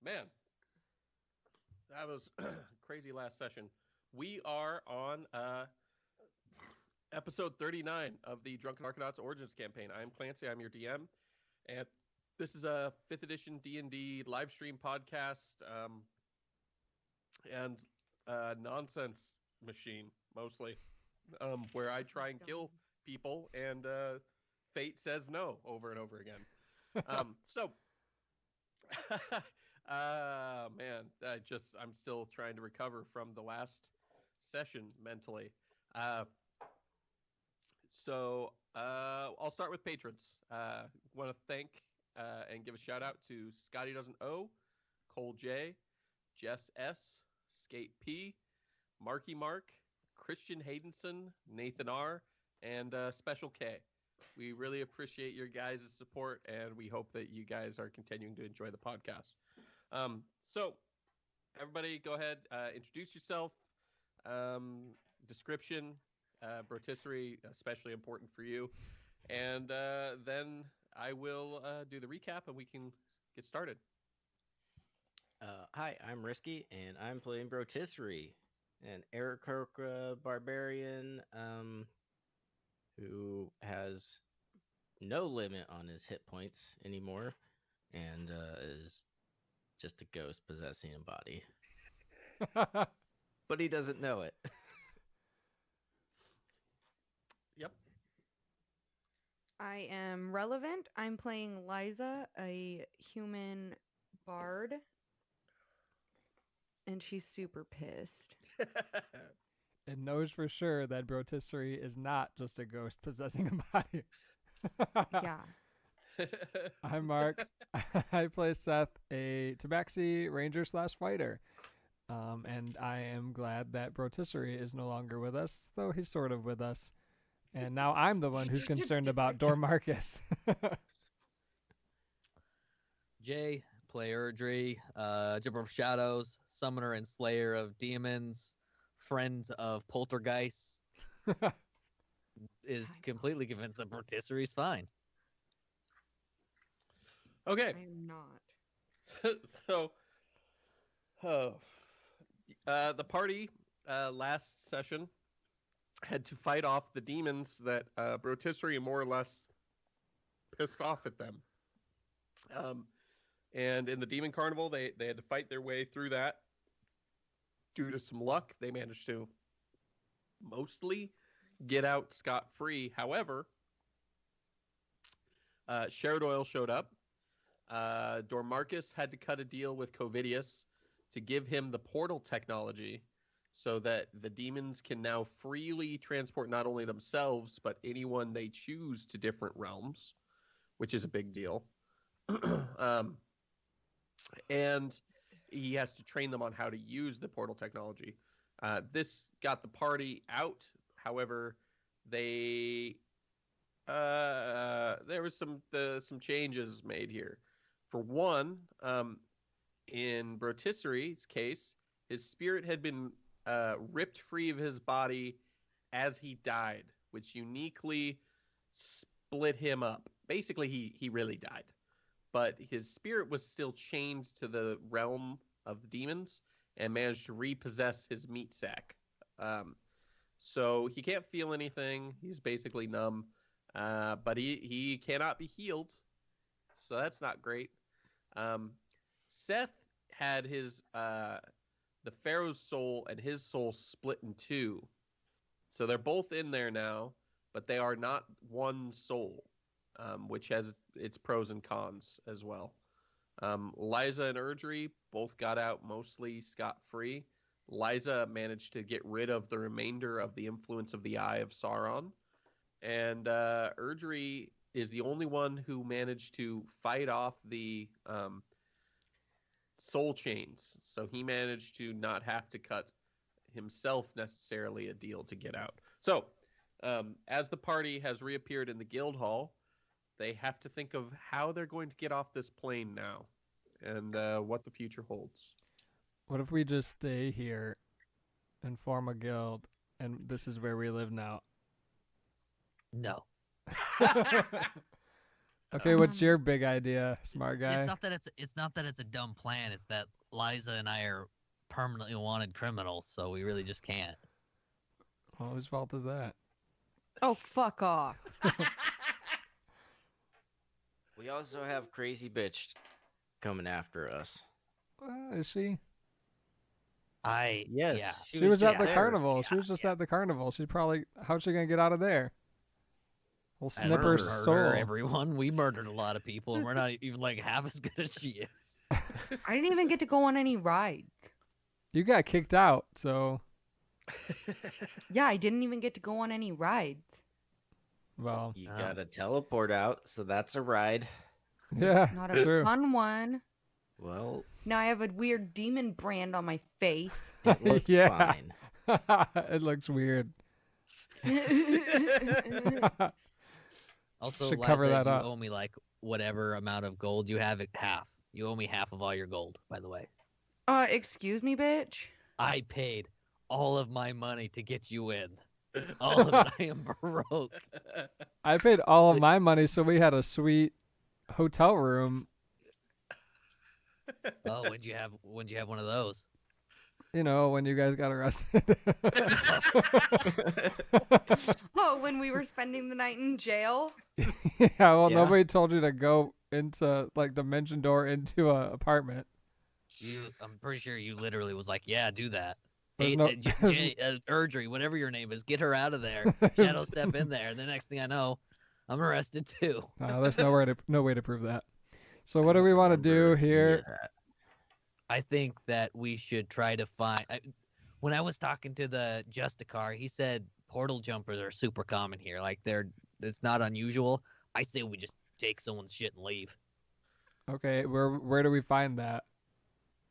Man, that was crazy last session. We are on episode 39 of the Drunken Arcanauts Origins campaign. I'm Clancy. I'm your DM, and this is a 5th edition D&D live stream podcast and nonsense machine, mostly, where I try and kill people, and fate says no over and over again. Man, I'm still trying to recover from the last session mentally. I'll start with patrons. Want to thank and give a shout out to Scotty Doesn't Owe, Cole J, Jess S, Skate P, Marky Mark, Christian Haydenson, Nathan R, and Special K. We really appreciate your guys' support, and we hope that you guys are continuing to enjoy the podcast. So, everybody, go ahead, introduce yourself. Description, Brotisserie, especially important for you. And then I will do the recap, and we can get started. Hi, I'm Risky, and I'm playing Brotisserie, an Aarakocra barbarian who has no limit on his hit points anymore, and is just a ghost possessing a body. But he doesn't know it. Yep. I am Relevant. I'm playing Liza, a human bard. And she's super pissed. It knows for sure that Brotisserie is not just a ghost possessing a body. Yeah. I'm Mark. I play Seth, a Tabaxi ranger / fighter. And I am glad that Brotisserie is no longer with us, though he's sort of with us. And now I'm the one who's concerned about Dormarcus. Jay, play Erdry, Jumper of Shadows, Summoner and Slayer of Demons, Friend of Poltergeists. Is completely convinced that Brotisserie is fine. Okay. I am not. The party last session had to fight off the demons that Brotisserie more or less pissed off at them. And in the Demon Carnival, they had to fight their way through that. Due to some luck, they managed to mostly get out scot-free. However, Sheridoil showed up. Dormarcus had to cut a deal with Covidius to give him the portal technology so that the demons can now freely transport not only themselves, but anyone they choose to different realms, which is a big deal. And he has to train them on how to use the portal technology. This got the party out. However, there was some changes made here. For one, in Brotisserie's case, his spirit had been ripped free of his body as he died, which uniquely split him up. Basically, he really died. But his spirit was still chained to the realm of the demons and managed to repossess his meat sack. So he can't feel anything. He's basically numb. But he cannot be healed. So that's not great. Seth had his the Pharaoh's soul and his soul split in two. So they're both in there now, but they are not one soul, which has its pros and cons as well. Liza and Erdry both got out mostly scot-free. Liza managed to get rid of the remainder of the influence of the Eye of Sauron. And Erdry is the only one who managed to fight off the soul chains. So he managed to not have to cut himself necessarily a deal to get out. So as the party has reappeared in the guild hall, they have to think of how they're going to get off this plane now and what the future holds. What if we just stay here and form a guild, and this is where we live now? No. Okay, what's Um, your big idea, smart guy? It's not that it's a dumb plan. It's that Liza and I are permanently wanted criminals, so we really just can't. Well, whose fault is that? Oh, fuck off. We also have Crazy Bitch coming after us. Is she? Yes, Yeah. She was just at the there. carnival. She Yeah, was just yeah. at the carnival. She's probably. How's she gonna get out of there? We'll I snip don't her murder soul. everyone. We murdered a lot of people, and we're not even like half as good as she is. I didn't even get to go on any rides. You got kicked out, so Yeah, I didn't even get to go on any rides. well, You Oh. gotta teleport out, so that's a ride. yeah, Not a true. fun one. Well, Now I have a weird demon brand on my face. it looks Yeah. fine. It looks weird. Also, Should Liza, cover that you up. owe me like whatever amount of gold you have. It half. You owe me half of all your gold. By the way, Excuse me, bitch. I paid all of my money to get you in. All of it. I am broke. I paid all of my money, so we had a sweet hotel room. Oh, when'd you have one of those? You know, when you guys got arrested. Oh, when we were spending the night in jail? Yeah, well, Yeah. nobody told you to go into like dimension door into a apartment. I'm pretty sure you literally was like, "Yeah, do that." There's Hey, no- Erdry, whatever your name is, get her out of there. There's- Shadow step in there. The next thing I know, I'm arrested too. There's no way to prove that. So what do we want to do here? I think that we should try to find. When I was talking to the Justicar, he said portal jumpers are super common here. Like it's not unusual. I say we just take someone's shit and leave. Okay, where do we find that?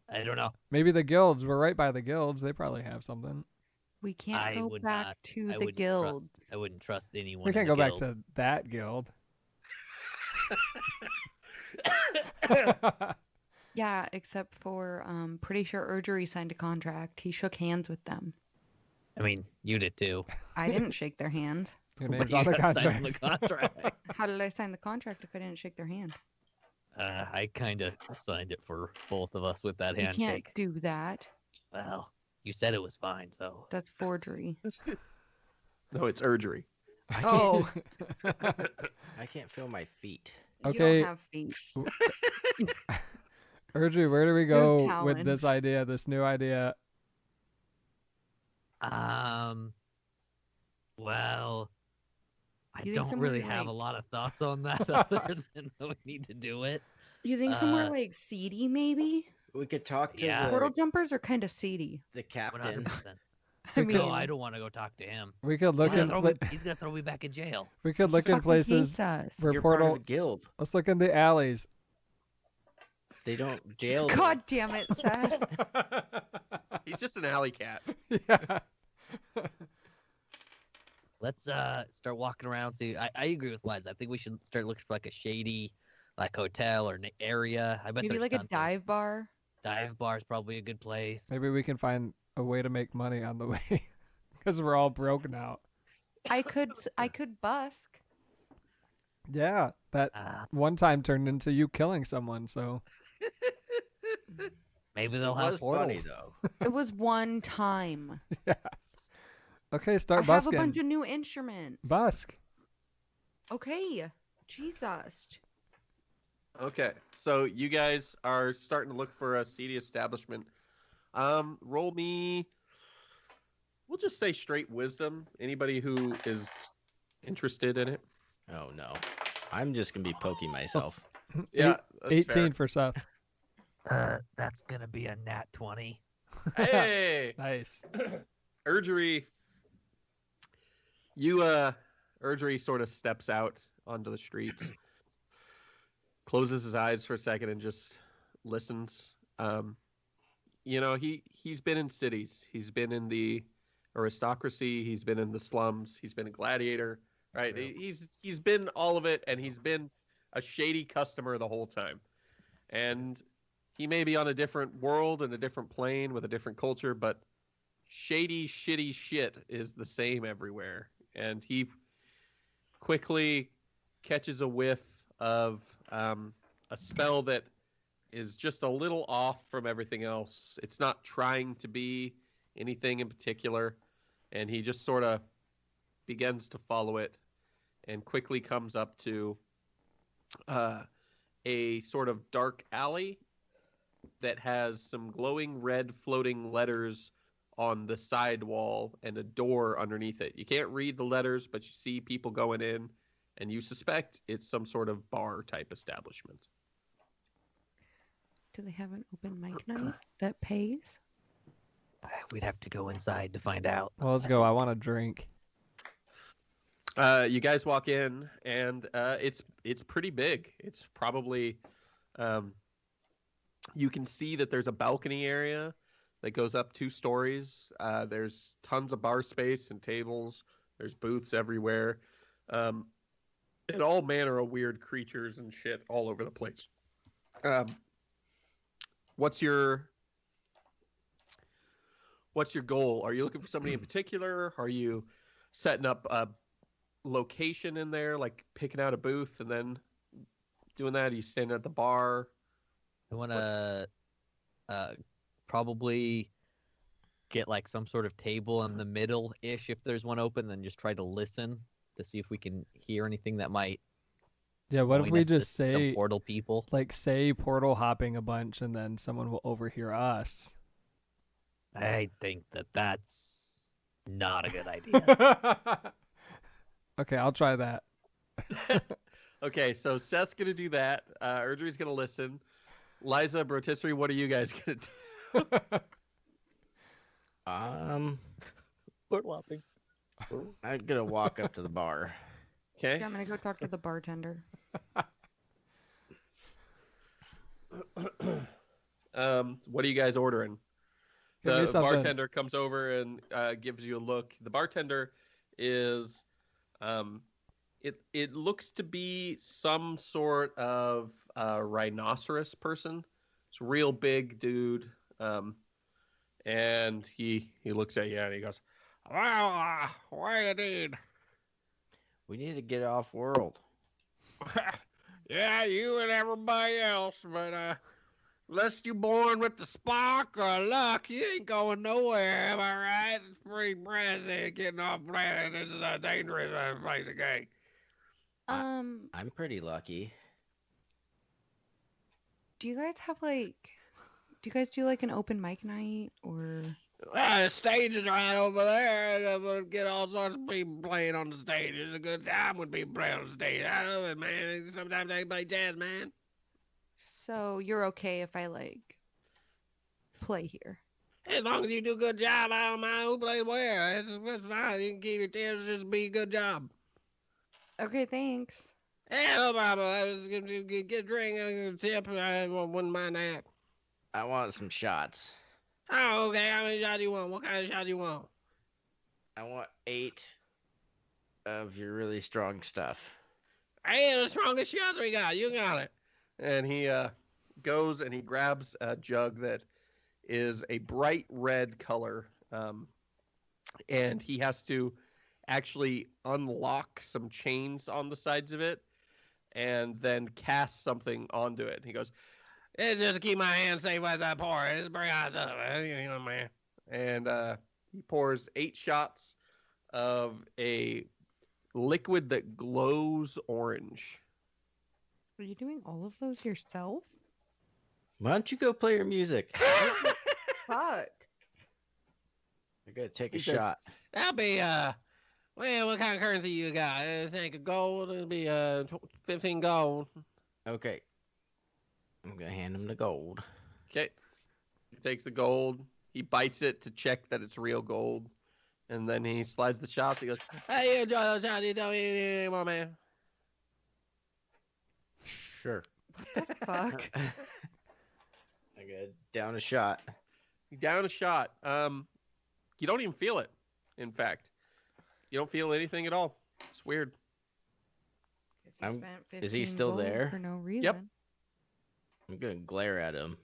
I don't know. Maybe the guilds. We're right by the guilds. They probably have something. We can't I go would back not- to I the wouldn't guild. trust. I wouldn't trust anyone. We in can't the go back guild. to that guild. Yeah, except for pretty sure Erdry signed a contract. He shook hands with them. I mean, you did too. I didn't shake their hand. Your But name's you on the got signed contract. on the contract. How did I sign the contract if I didn't shake their hand? I kind of signed it for both of us with that You can't handshake. do that. Well, you said it was fine, so That's forgery. No, it's Erdry. Oh, I can't feel my feet. you Okay. don't have feet. Erdry, where do we No go with this talent. idea, this new idea? well, I You think don't somewhere really have a like- lot of thoughts on that other than that we need to do it. You think somewhere Uh, like seedy, maybe? We could talk to Yeah. Portal jumpers are kind of seedy. the 100%. captain. I We mean, could- No, I don't want to go talk to him. We could look He's in. gonna, throw me, he's gonna throw me back in jail. We could look in fucking places hates us. where You're part of portal. the guild. Let's look in the alleys. They don't jail. them. God damn it, Seth. He's just an alley cat. Yeah. Let's start walking around. See, I agree with Liza. I think we should start looking for like a shady, like hotel or area. I bet Maybe there's like a tons of- dive bar. Dive bar is probably a good place. Maybe we can find a way to make money on the way, because we're all broke now. I could busk. Yeah, that Uh, one time turned into you killing someone. So maybe It they'll have was portals. funny though. It was one time. yeah. Okay, I start have a busking. bunch of new instruments. Busk. Okay. Jesus. Okay, so you guys are starting to look for a seedy establishment. Roll me. We'll just say straight wisdom. Anybody who is interested in it. Oh no, I'm just gonna be poking myself. Yeah, that's 18 for Seth. That's gonna be a nat 20. fair. Hey, Nice. Erdry. Erdry sort of steps out onto the streets, closes his eyes for a second, and just listens. He's been in cities. He's been in the aristocracy. He's been in the slums. He's been a gladiator. Right? True. He's been all of it, and he's been a shady customer the whole time. And he may be on a different world and a different plane with a different culture, but shady, shitty shit is the same everywhere. And he quickly catches a whiff of a spell that is just a little off from everything else. It's not trying to be anything in particular, and he just sort of begins to follow it and quickly comes up to a sort of dark alley that has some glowing red floating letters on the side wall and a door underneath it. You can't read the letters, but you see people going in, and you suspect it's some sort of bar type establishment. Do they have an open mic night that pays? We'd have to go inside to find out. Well, let's go. I want a drink. You guys walk in, and it's pretty big. It's probably you can see that there's a balcony area that goes up 2 stories. There's tons of bar space and tables. There's booths everywhere, and all manner of weird creatures and shit all over the place. What's your goal? Are you looking for somebody in particular? Are you setting up a location in there, like picking out a booth and then doing that? Are you standing at the bar? I want to probably get like some sort of table in the middle-ish if there's one open, then just try to listen to see if we can hear anything that might. Yeah, what if point we us to just some say, portal people? like, say portal hopping a bunch and then someone will overhear us? I think that's not a good idea. Okay, I'll try that. Okay, so Seth's gonna do that. Erdry's gonna listen. Liza, Brotisserie, what are you guys gonna do? Portal hopping. I'm gonna walk up to the bar. Okay. Yeah, I'm gonna go talk to the bartender. What are you guys ordering? Give me The something. bartender comes over and gives you a look. The bartender is, it looks to be some sort of rhinoceros person. It's a real big dude, and he looks at you and he goes, "Well, what do you need?" We need to get off world. Yeah, you and everybody else, but unless you born with the spark or luck, you ain't going nowhere, am I right? It's pretty brassy getting off planet. This is a dangerous place again. I'm pretty lucky. Do you guys have like, do you guys do like an open mic night or? The stage is right over there. We'll get all sorts of people playing on the stage. It's a good time when people play on the stage. I know it, man. Sometimes they play jazz, man. So you're okay if I like play here? As long as you do a good job, I don't mind who plays where. It's fine. You can keep your tips, just be a good job. Okay, thanks. Yeah, no problem. I was going to get a drink and a tip. I wouldn't mind that. I want some shots. Oh, okay. How many shots you want? What kind of shots you want? I want 8 of your really strong stuff. Hey, the strongest shots we got. You got it. And he goes and he grabs a jug that is a bright red color. And he has to actually unlock some chains on the sides of it and then cast something onto it. He goes, "It's just to keep my hands safe as I pour it. It's pretty hot stuff, you know, man." And he pours 8 shots of a liquid that glows orange. Are you doing all of those yourself? Why don't you go play your music? Fuck. I gotta take a He says, shot. That'll be, well, what kind of currency you got? I think of gold. It'll be 15 gold. Okay. I'm gonna hand him the gold. Okay. He takes the gold. He bites it to check that it's real gold. And then he slides the shots. He goes, "Hey, you enjoy those shots. You don't need any anymore, man." Sure. What the fuck? I got down a shot. You down a shot. You don't even feel it, in fact. You don't feel anything at all. It's weird. Guess he I'm- spent is he 15 still gold there? For no reason. I'm gonna glare at him.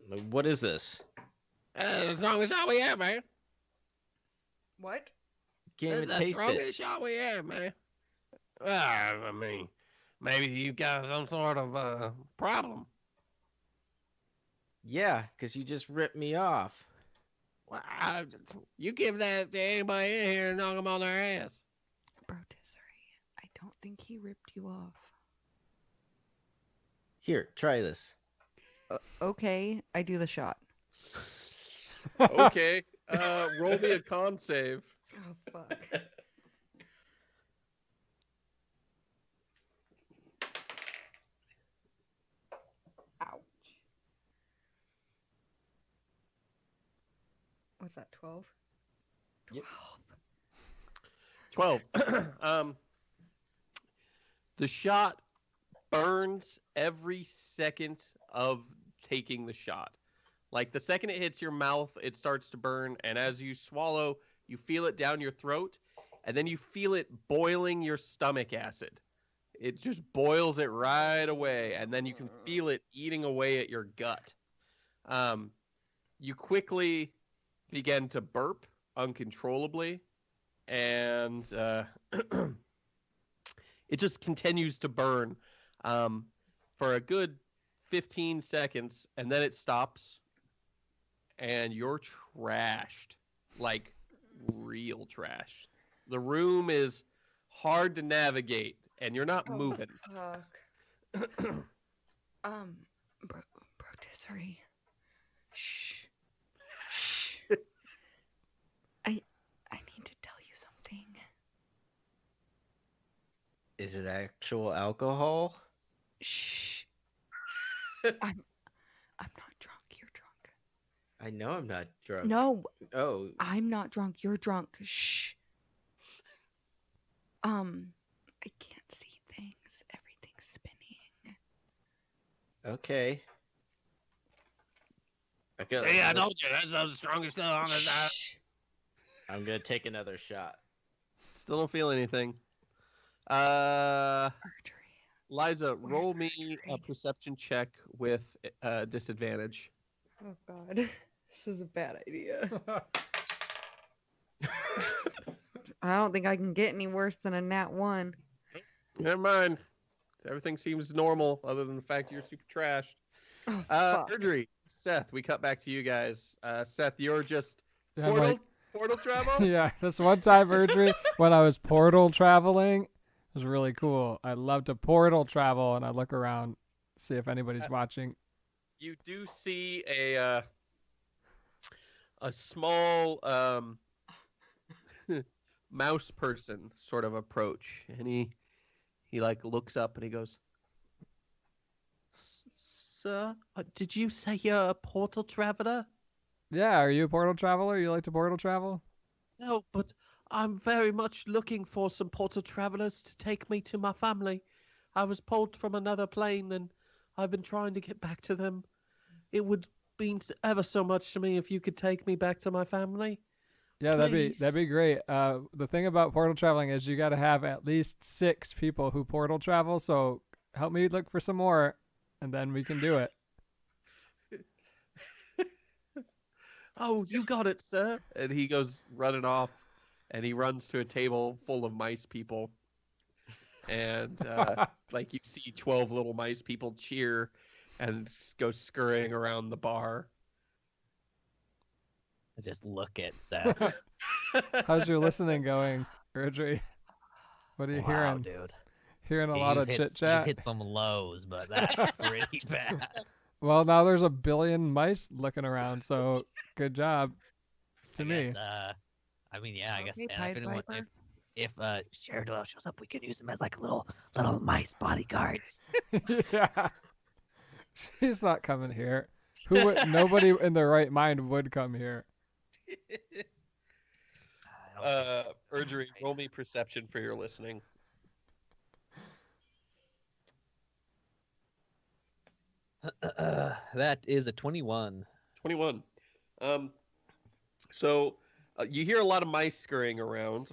Like, what is this? The strongest shot we have, man. What? Can't even That's taste the it. strongest shot we have, man. I mean, Maybe you got some sort of problem. Yeah, because you just ripped me off. Well, you give that to anybody in here and knock them on their ass. Brotisserie, I don't think he ripped you off. Here, try this. Okay, I do the shot. Okay, roll me a con save. Oh, fuck. Ouch. What's that, 12? Yep. 12. The shot burns every second of taking the shot. Like the second it hits your mouth, it starts to burn, and as you swallow, you feel it down your throat, and then you feel it boiling your stomach acid. It just boils it right away, and then you can feel it eating away at your gut. You quickly begin to burp uncontrollably, and it just continues to burn for a good 15 seconds, and then it stops, and you're trashed, like real trash. The room is hard to navigate, and you're not moving. Fuck. Brotisserie. Shh. Shh. I need to tell you something. Is it actual alcohol? Shh. I'm not drunk. You're drunk. I know I'm not drunk. No, Oh, I'm not drunk. You're drunk. Shh. I can't see things. Everything's spinning. okay. See, I told you, that's the strongest stuff on the night. Shh. I'm gonna take another shot. Still don't feel anything. Archery. Liza, Where's roll me a Archery? perception check with disadvantage. Oh God, this is a bad idea. I don't think I can get any worse than a nat 1. Never mind. Everything seems normal, other than the fact you're super trashed. Oh, fuck. Erdry, Seth, we cut back to you guys. Seth, you're just Yeah, I'm portal, like, portal travel? yeah, this one time, Erdry, when I was portal traveling, it was really cool. I love to portal travel, and I look around, see if anybody's watching. You do see a small mouse person sort of approach, and he like looks up and he goes, "Sir, did you say you're a portal traveler?" Yeah, are you a portal traveler? You like to portal travel? No, but I'm very much looking for some portal travelers to take me to my family. I was pulled from another plane, and I've been trying to get back to them. It would mean ever so much to me if you could take me back to my family. Yeah, Please. that'd be great. The thing about portal traveling is you got to have at least 6 people who portal travel. So help me look for some more, and then we can do it. Oh, you got it, sir. And he goes running off, and he runs to a table full of mice people. And like you see 12 little mice people cheer and go scurrying around the bar. I just look at Seth. How's your listening going, Erdry? What are you Wow, hearing? dude. Hearing a Yeah, lot you've of hit- chit chat. You've hit some lows, but that's pretty bad. Well, now there's a billion mice looking around, so good job to I me. guess, I mean, yeah, I guess. Okay, And Pied if anyone, Piper. if Sheriff Doyle shows up, we can use them as like little mice bodyguards. Yeah, she's not coming here. Who would? Nobody in their right mind would come here. Erdry, roll me perception for your listening. That is a 21. 21. So you hear a lot of mice scurrying around,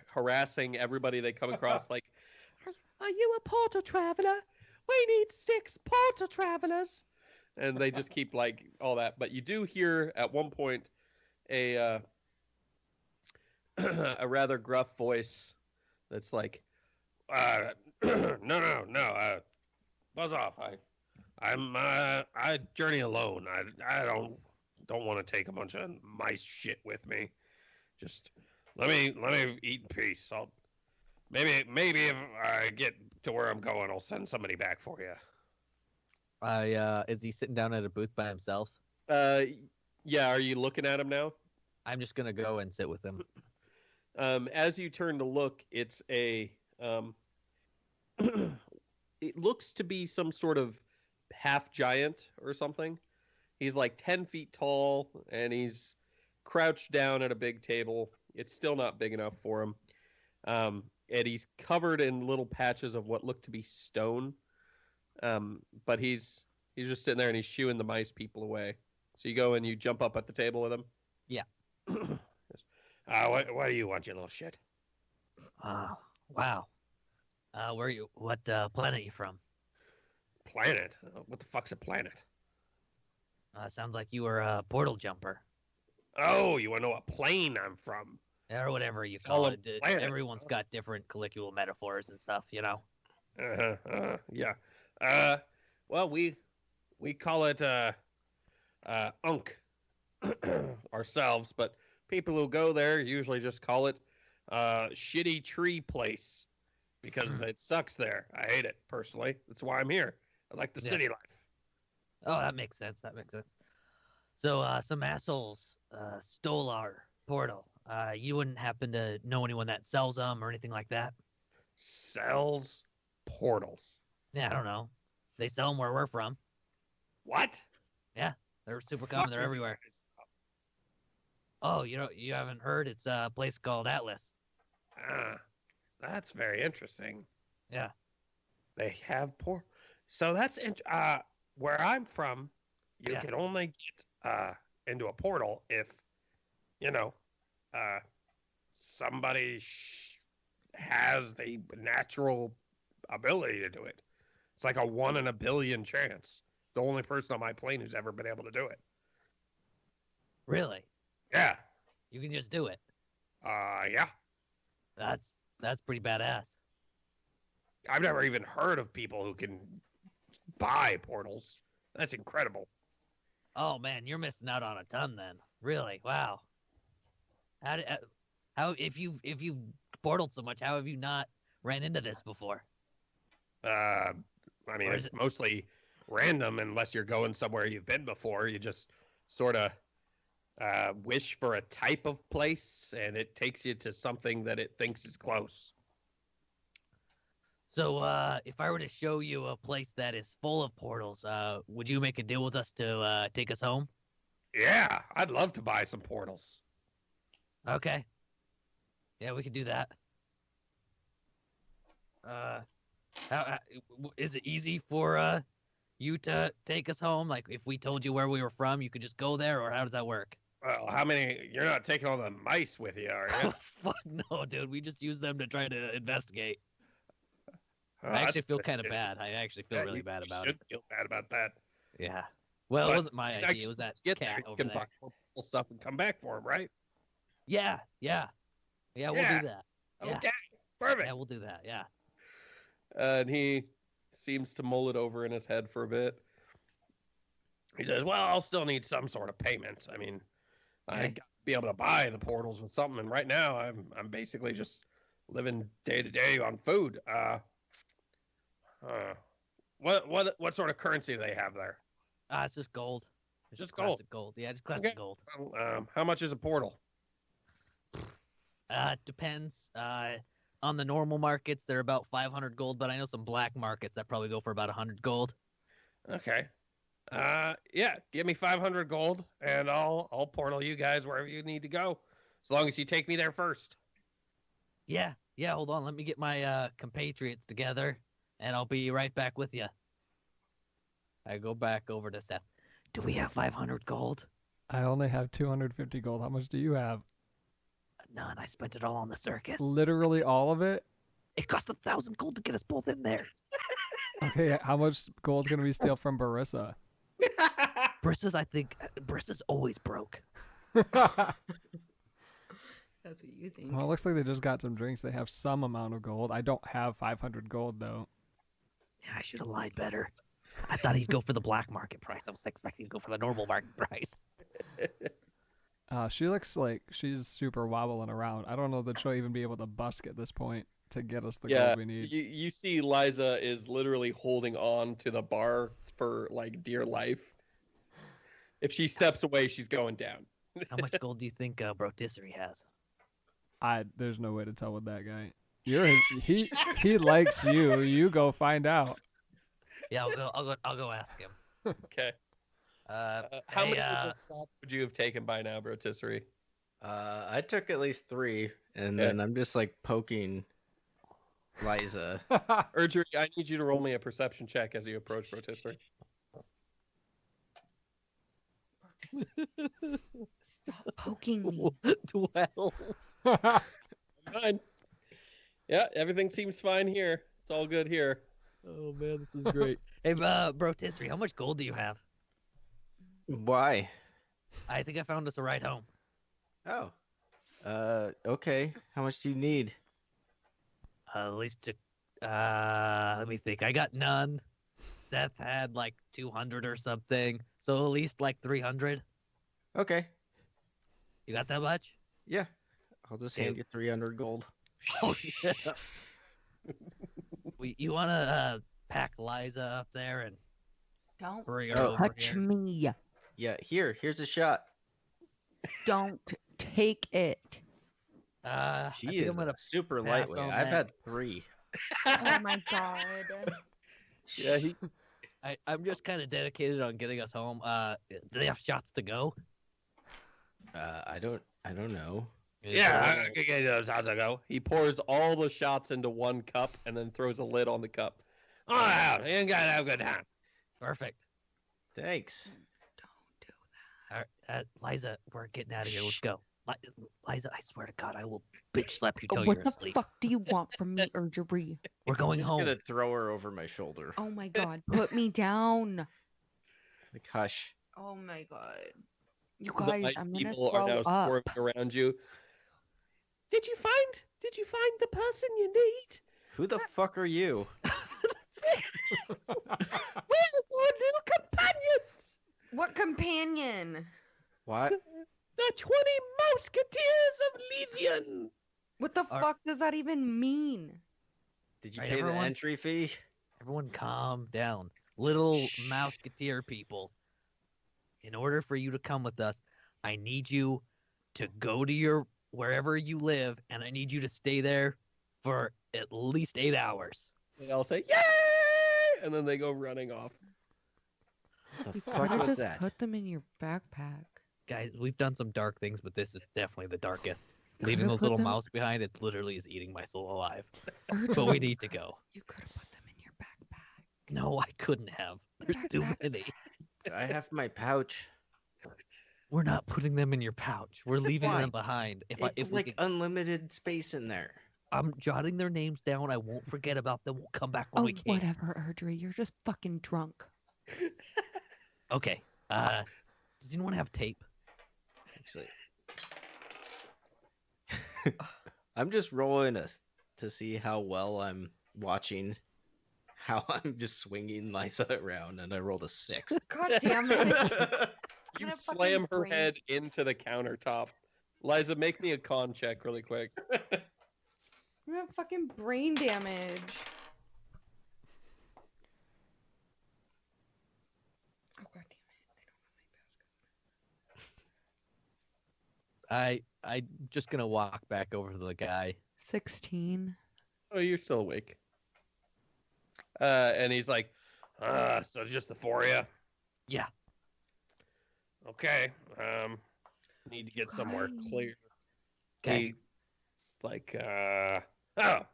harassing everybody they come across. Like, are you a portal traveler? We need 6 portal travelers. And they just keep like all that. But you do hear at one point a a rather gruff voice that's like, No. Buzz off. I journey alone. I don't want to take a bunch of mice shit with me. Just let me eat in peace. I'll maybe if I get to where I'm going, I'll send somebody back for you. Is he sitting down at a booth by himself? Yeah. Are you looking at him now? I'm just gonna go and sit with him. As you turn to look, it's a it looks to be some sort of half giant or something. He's like 10 feet tall, and he's crouched down at a big table. It's still not big enough for him. And he's covered in little patches of what look to be stone. But he's just sitting there and he's shooing the mice people away. So you go and you jump up at the table with him? Yeah. What do you want, you little shit? Wow. What planet are you from? Planet? What the fuck's a planet? Sounds like you were a portal jumper. Oh, you want to know what plane I'm from? Or whatever you Call call them it. planets, Everyone's got different colloquial metaphors and stuff, you know? Yeah. Well, we call it Unk ourselves, but people who go there usually just call it shitty tree place because it sucks there. I hate it personally. That's why I'm here. I like the Yeah. city life. Oh, that makes sense. So, some assholes stole our portal. You wouldn't happen to know anyone that sells them or anything like that? Sells portals. Yeah, I don't know. They sell them where we're from. What? They're super common. They're everywhere. Oh, you haven't heard? It's a place called Atlas. That's very interesting. Yeah. They have So that's where I'm from. You Yeah. can only get into a portal if somebody has the natural ability to do it. It's like a 1 in a billion chance. The only person on my plane who's ever been able to do it. Really? Yeah. You can just do it. Yeah. That's pretty badass. I've never even heard of people who can buy portals. That's incredible. Oh man, you're missing out on a ton then. Really? Wow. How if you portaled so much, how have you not ran into this before? I mean, Or is it's mostly random unless you're going somewhere you've been before. You just sort of wish for a type of place, and it takes you to something that it thinks is close. So, if I were to show you a place that is full of portals, would you make a deal with us to take us home? Yeah, I'd love to buy some portals. Okay. Yeah, we could do that. Is it easy for you to take us home? Like, if we told you where we were from, you could just go there, or how does that work? Well, you're not taking all the mice with you, are you? Oh, fuck no, dude. We just use them to try to investigate. Oh, I actually that's feel kind of good. bad. I actually feel Yeah, really you bad about should it. feel bad about that. Yeah. Well, it But wasn't my idea. It was that get cat there, you over can there. buy more portal stuff and come back for them, right? Yeah. We'll Yeah. do that. Yeah. Okay, perfect. Yeah, we'll do that. Yeah. And he seems to mull it over in his head for a bit. He says, "Well, I'll still need some sort of payment. I mean, I Okay. got to be able to buy the portals with something. And right now, I'm basically just living day to day on food. What sort of currency do they have there? It's just gold. It's Just gold. classic gold. Yeah, just classic Okay. gold. How much is a portal? Depends. On the normal markets, they're about 500 gold, but I know some black markets that probably go for about 100 gold. Okay. Yeah, give me 500 gold, and I'll portal you guys wherever you need to go, as long as you take me there first. Yeah. Hold on. Let me get my compatriots together, and I'll be right back with you. I go back over to Seth. Do we have 500 gold? I only have 250 gold. How much do you have? None. I spent it all on the circus. Literally all of it? It cost 1,000 gold to get us both in there. Okay, how much gold can we steal from Barissa? Brissa's always broke. That's easy. you think? Well, it looks like they just got some drinks. They have some amount of gold. I don't have 500 gold though. Yeah, I should have lied better. I thought he'd go for the black market price. I was expecting to go for the normal market price. She looks like she's super wobbling around. I don't know that she'll even be able to busk at this point to get us the gold we need. You see Liza is literally holding on to the bar for like dear life. If she steps away, she's going down. How much gold do you think Brotisserie has? There's no way to tell with that guy. He likes you. You go find out. Yeah, I'll go ask him. Okay. How many shots would you have taken by now, Brotisserie? I took at least 3, and then I'm just like poking Liza. Urgery, I need you to roll me a perception check as you approach Brotisserie. Stop poking me. 12. Fine. Yeah, everything seems fine here. It's all good here. Oh man, this is great. Hey, Brotisserie, how much gold do you have? Why? I think I found us a ride home. Oh. Okay. How much do you need? At least let me think. I got none. Seth had like 200 or something, so at least like 300. Okay. You got that much? Yeah. I'll just hand you 300 gold. Oh yeah. You want to pack Liza up there and Don't bring her over touch here? me. Yeah, here's a shot. Don't take it. I She think is I'm gonna super pass lightweight. on I've that. had 3. Oh my god. Yeah, I'm just kind of dedicated on getting us home. Do they have shots to go? I don't know. yeah, I can get you those shots ago. He pours all the shots into one cup and then throws a lid on the cup. Oh, yeah, you ain't got to have a good time. Perfect. Thanks. Don't do All right, Liza, we're getting out of here. Let's go. Liza, I swear to God, I will bitch slap you that. till What you're the asleep. fuck do you want from me, Urgery? We're I'm going just home. gonna throw her over my shoulder. Oh my god, put me down. Like, hush. Oh my god. You The guys, nice I'm gonna people throw are now up. swarming around you. Did you find the person you need? Who the fuck are you? We're your new companions, What companion? What? the 20 Musketeers of Elysian. What the Are- fuck does that even mean? Did you Right, pay everyone? the entry fee? Everyone calm down. Little Shh. Mouseketeer people. In order for you to come with us, I need you to go to your wherever you live, and I need you to stay there for at least 8 hours. They all say, "Yay!" and then they go running off. The You fuck could've was just that? put them in your backpack. Guys, we've done some dark things, but this is definitely the darkest. Could've Leaving those put little them- mouse behind, it literally is eating my soul alive. But we Urgery, need to go. you could have put them in your backpack. No, I couldn't have. There's too Backpack. many. I have my pouch. We're not putting them in your pouch. We're leaving Why? them behind. If It's we like can- unlimited space in there. I'm jotting their names down. I won't forget about them. We'll come back when Oh, we can. whatever, Urgery. You're just fucking drunk. Okay. Does anyone have tape? Actually, I'm just rolling to see how well I'm watching. How I'm just swinging Liza around, and I rolled a 6. God damn it. You Kinda slam fucking her brain- head into the countertop. Liza, make me a con check really quick. You have fucking brain damage. Oh god damn it. I'm just gonna walk back over to the guy. 16. Oh, you're still awake. And he's like, so just the 4 of you? Yeah. Okay. Need to get somewhere Fine. clear. Okay. He's like,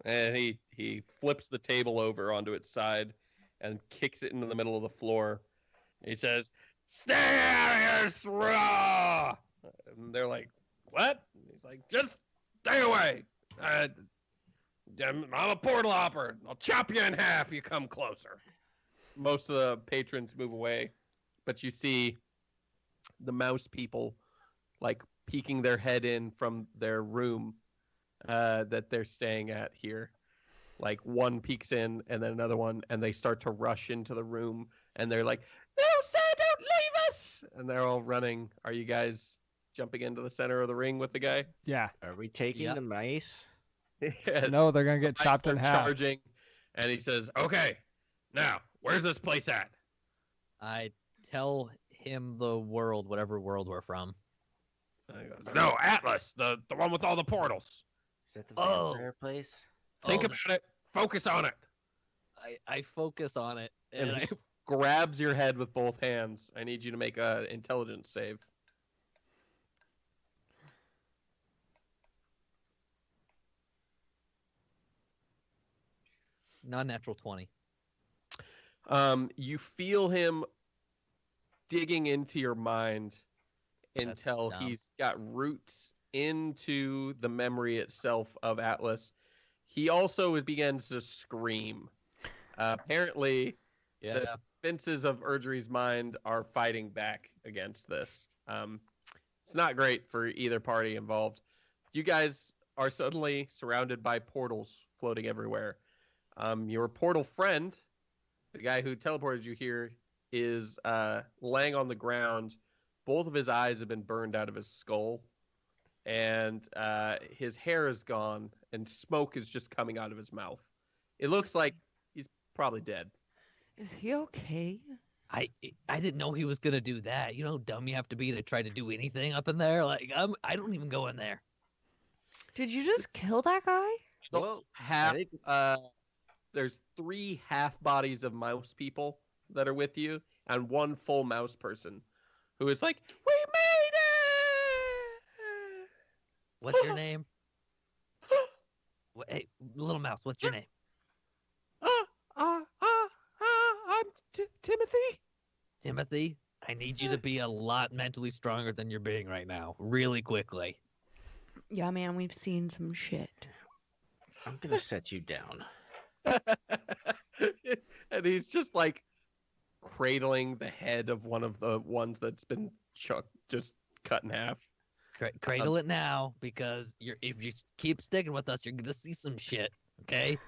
and he flips the table over onto its side and kicks it into the middle of the floor. He says, "Stay out of here, Sra!" And they're like, "What?" And he's like, "Just stay away. I'm a portal hopper. I'll chop you in half if you come closer." Most of the patrons move away, but you see the mouse people like peeking their head in from their room that they're staying at here. Like one peeks in and then another one, and they start to rush into the room, and they're like, "No, sir, don't leave us!" And they're all running. Are you guys jumping into the center of the ring with the guy? Yeah. Are we taking Yep. the mice? Yeah, No, they're gonna get the mice chopped in are half. charging, and he says, "Okay, now where's this place at?" I tell him the world, whatever world we're from. And he goes, No, Atlas, the one with all the portals. Is that the Oh. vampire place? Think Oh, about it. Focus on it. I focus on it, and and he I grabs your head with both hands. I need you to make a intelligence save. non-natural 20. You feel him digging into your mind That's until dumb. he's got roots into the memory itself of Atlas. He also begins to scream. Apparently, Yeah. the defenses of Erdry's mind are fighting back against this. It's not great for either party involved. You guys are suddenly surrounded by portals floating everywhere. Your portal friend, the guy who teleported you here, is laying on the ground. Both of his eyes have been burned out of his skull, and his hair is gone, and smoke is just coming out of his mouth. It looks like he's probably dead. Is he okay? I didn't know he was gonna do that. You know how dumb you have to be to try to do anything up in there. Like I don't even go in there. Did you just kill that guy? Well, half. think- There's 3 half bodies of mouse people that are with you, and 1 full mouse person, who is like, "We made it!" What's your name? Hey, little mouse. What's your name? I'm Timothy. Timothy. I need you to be a lot mentally stronger than you're being right now, really quickly. Yeah, man, we've seen some shit. I'm gonna set you down. And he's just like cradling the head of one of the ones that's been just cut in half. Cradle it now, because if you keep sticking with us, you're gonna see some shit. Okay.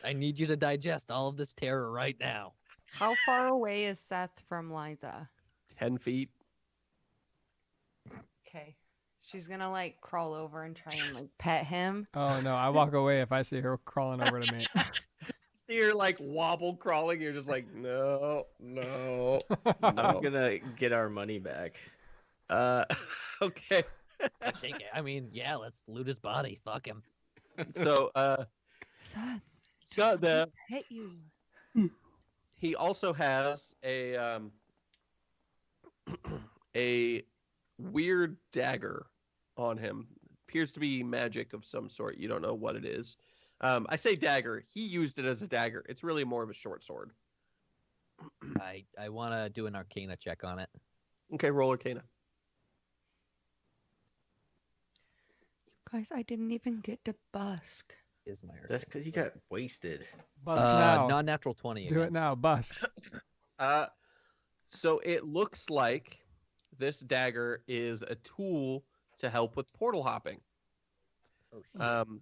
I need you to digest all of this terror right now. How far away is Seth from Liza? 10 feet. Okay. She's gonna like crawl over and try and like pet him. Oh no, I walk away if I see her crawling over to me. You're like wobble crawling. You're just like, no. I'm gonna get our money back. Okay. I take it. I mean, yeah, let's loot his body. Fuck him. So, Seth, Scott, there. pet you. He also has a a weird dagger on him. Appears to be magic of some sort. You don't know what it is. I say dagger. He used it as a dagger. It's really more of a short sword. I want to do an Arcana check on it. Okay, roll Arcana. Guys, I didn't even get to busk. Is my That's because you got wasted. Busk now. non-natural 20. Do again. it now. Busk. So it looks like this dagger is a tool to help with portal hopping. Oh, shit.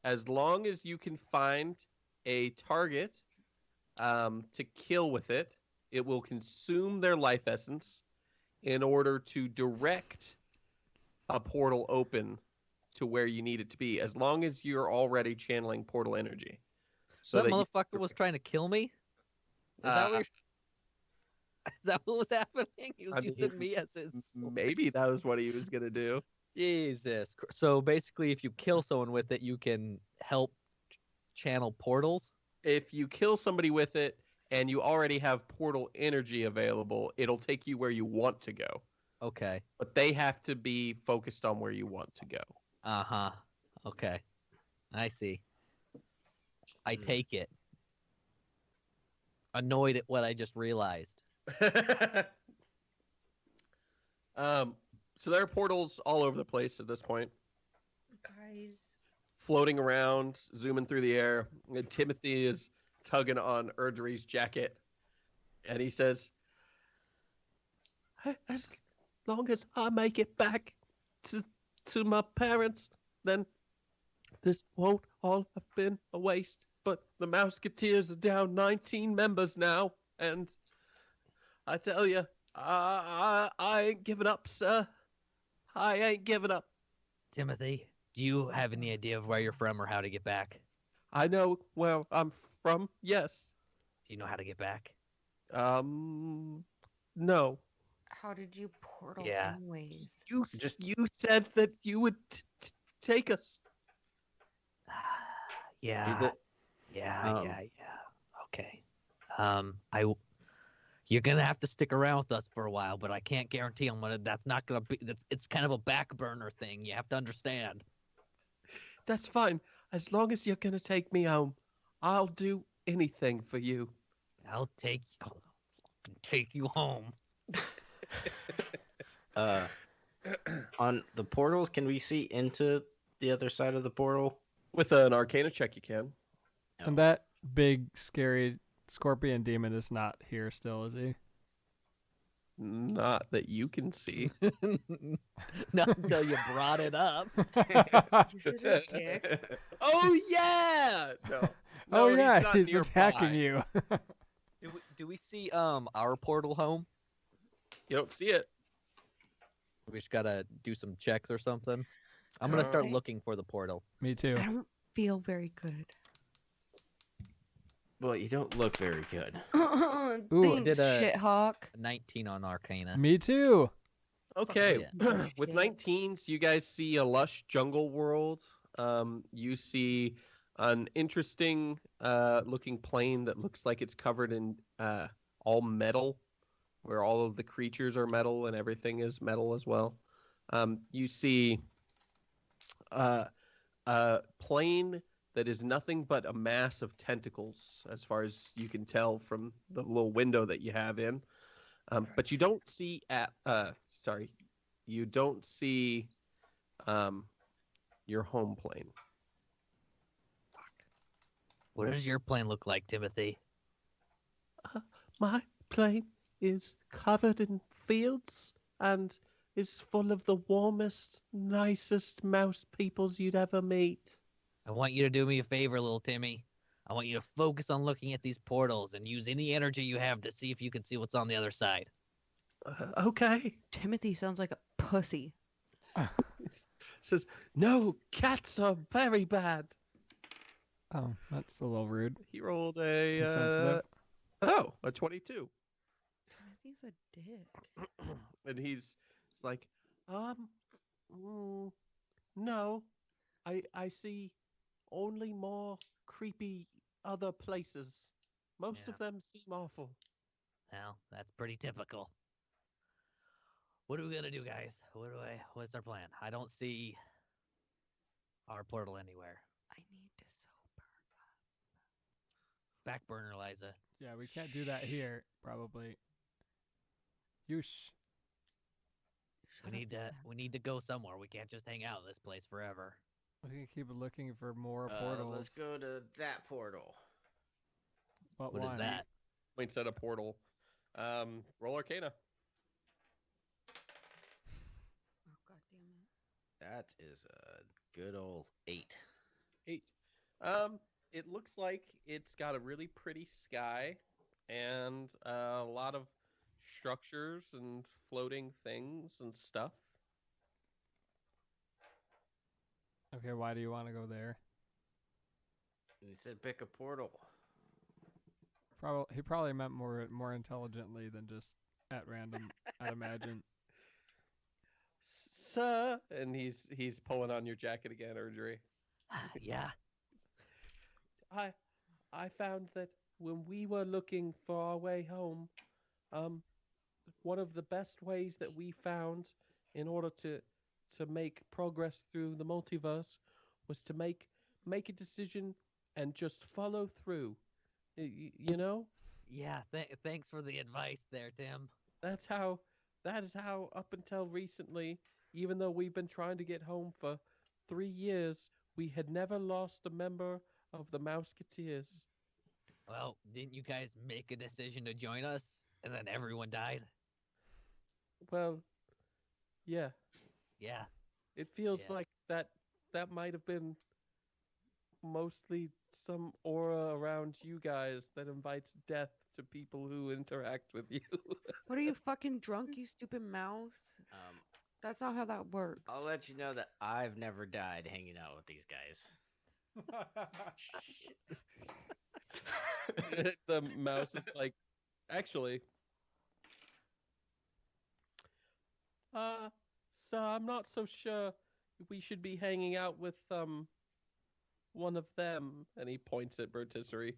As long as you can find a target to kill with it, it will consume their life essence in order to direct a portal open to where you need it to be, as long as you're already channeling portal energy. So that that you- motherfucker was trying to kill me? Is that what was happening? He was I mean, using me as his sword. Maybe that was what he was going to do. Jesus. So basically, if you kill someone with it, you can help channel portals. If you kill somebody with it and you already have portal energy available, it'll take you where you want to go. Okay. But they have to be focused on where you want to go. Uh-huh. Okay. I see. I Hmm. take it. Annoyed at what I just realized. So there are portals all over the place at this point, Guys. floating around, zooming through the air. And Timothy is tugging on Erdry's jacket, and he says, "As long as I make it back to my parents, then this won't all have been a waste, but the Mouseketeers are down 19 members now, and I tell you, I ain't giving up, sir. I ain't giving up. Timothy, do you have any idea of where you're from or how to get back? I know where I'm from, yes. Do you know how to get back? No. How did you portal Yeah. anyways? You Just- you said that you would take us. Yeah. the- Yeah, Um, yeah. Okay. You're gonna have to stick around with us for a while, but I can't guarantee that's not gonna be. It's kind of a back burner thing. You have to understand. That's fine. As long as you're gonna take me home, I'll do anything for you. I'll take you home. On the portals, can we see into the other side of the portal? With an Arcana check, you can. And that big, scary scorpion demon is not here still, is he? Not that you can see. Not until you brought it up. You should have dick. Oh yeah! No. Oh No, yeah, not he's attacking nearby. you. Do we see our portal home? You don't see it. We just gotta do some checks or something. I'm gonna start Okay. looking for the portal. Me too. I don't feel very good. Well, you don't look very good. Thanks, did a- shithawk. A 19 on Arcana. Me too. Okay. yeah. With Shit. 19s, you guys see a lush jungle world. You see an interesting looking plain that looks like it's covered in all metal, where all of the creatures are metal and everything is metal as well. You see a plain that is nothing but a mass of tentacles, as far as you can tell from the little window that you have in. But you don't see you don't see your home plane. What does your plane look like, Timothy? My plane is covered in fields and is full of the warmest, nicest mouse peoples you'd ever meet. I want you to do me a favor, little Timmy. I want you to focus on looking at these portals and use any energy you have to see if you can see what's on the other side. Okay. Timothy sounds like a pussy. Says, no, cats are very bad. Oh, that's a little rude. He rolled a Insensitive. a 22. Timothy's a dick. And it's like, no, I see only more creepy other places. Most Yeah. of them seem awful. Well, that's pretty typical. What are we gonna do, guys? What's our plan? I don't see our portal anywhere. I need to sober. Back burner, Liza. Yeah, we can't do that here, probably. Yush. We need to go somewhere. We can't just hang out in this place forever. We can keep looking for more Let's portals. go to that portal. What What is one? that? Points at a portal. Roll Arcana. Oh, God damn it. That is a good old 8. 8. It looks like it's got a really pretty sky and a lot of structures and floating things and stuff. Okay, why do you want to go there? He said pick a portal. He probably meant more intelligently than just at random, I'd imagine. Sir, and he's pulling on your jacket again, Erdry. Yeah. I found that when we were looking for our way home, one of the best ways that we found in order to make progress through the multiverse was to make a decision and just follow through. You know, Yeah. Thanks for the advice there, Tim. that is how up until recently, even though we've been trying to get home for 3 years, we had never lost a member of the Mouseketeers. Well, didn't you guys make a decision to join us, and then everyone died? Well, yeah, Yeah. it feels Yeah. like that might have been mostly some aura around you guys that invites death to people who interact with you. What are you fucking drunk, you stupid mouse? That's not how that works. I'll let you know that I've never died hanging out with these guys. The mouse is like, actually, so I'm not so sure we should be hanging out with one of them. And he points at Rotisserie.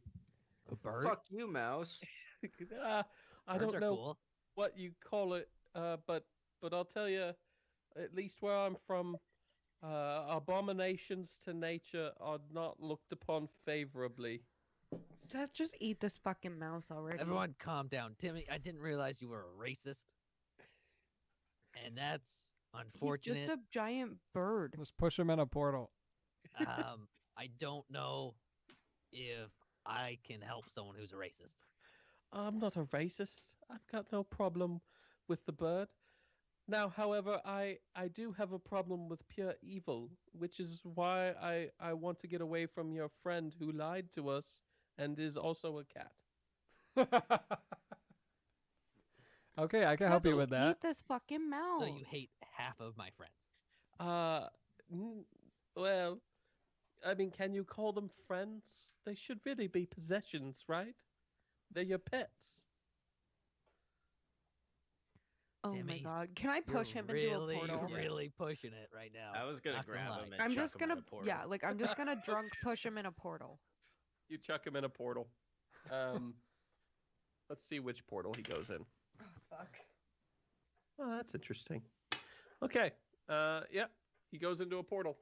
A bird? Fuck you, mouse. I Birds don't are know cool. what you call it, but I'll tell you, at least where I'm from, abominations to nature are not looked upon favorably. Seth, just eat this fucking mouse already. Everyone calm down. Timmy, I didn't realize you were a racist. And that's He's unfortunate. just a giant bird. Let's push him in a portal. I don't know if I can help someone who's a racist. I'm not a racist. I've got no problem with the bird. Now, however, I do have a problem with pure evil, which is why I want to get away from your friend who lied to us and is also a cat. Okay, I can help you with that. Eat this fucking mouse. So you hate half of my friends. Well, I mean, can you call them friends? They should really be possessions, right? They're your pets. Oh my Timmy, god. Can I You're push him really, into a portal? really pushing it right now. I was gonna Not grab lie. him and I'm chuck just him in gonna, a portal. yeah, like I'm just gonna drunk push him in a portal. You chuck him in a portal. Let's see which portal he goes in. Oh, fuck. Oh, that's interesting. Okay. Yeah, he goes into a portal.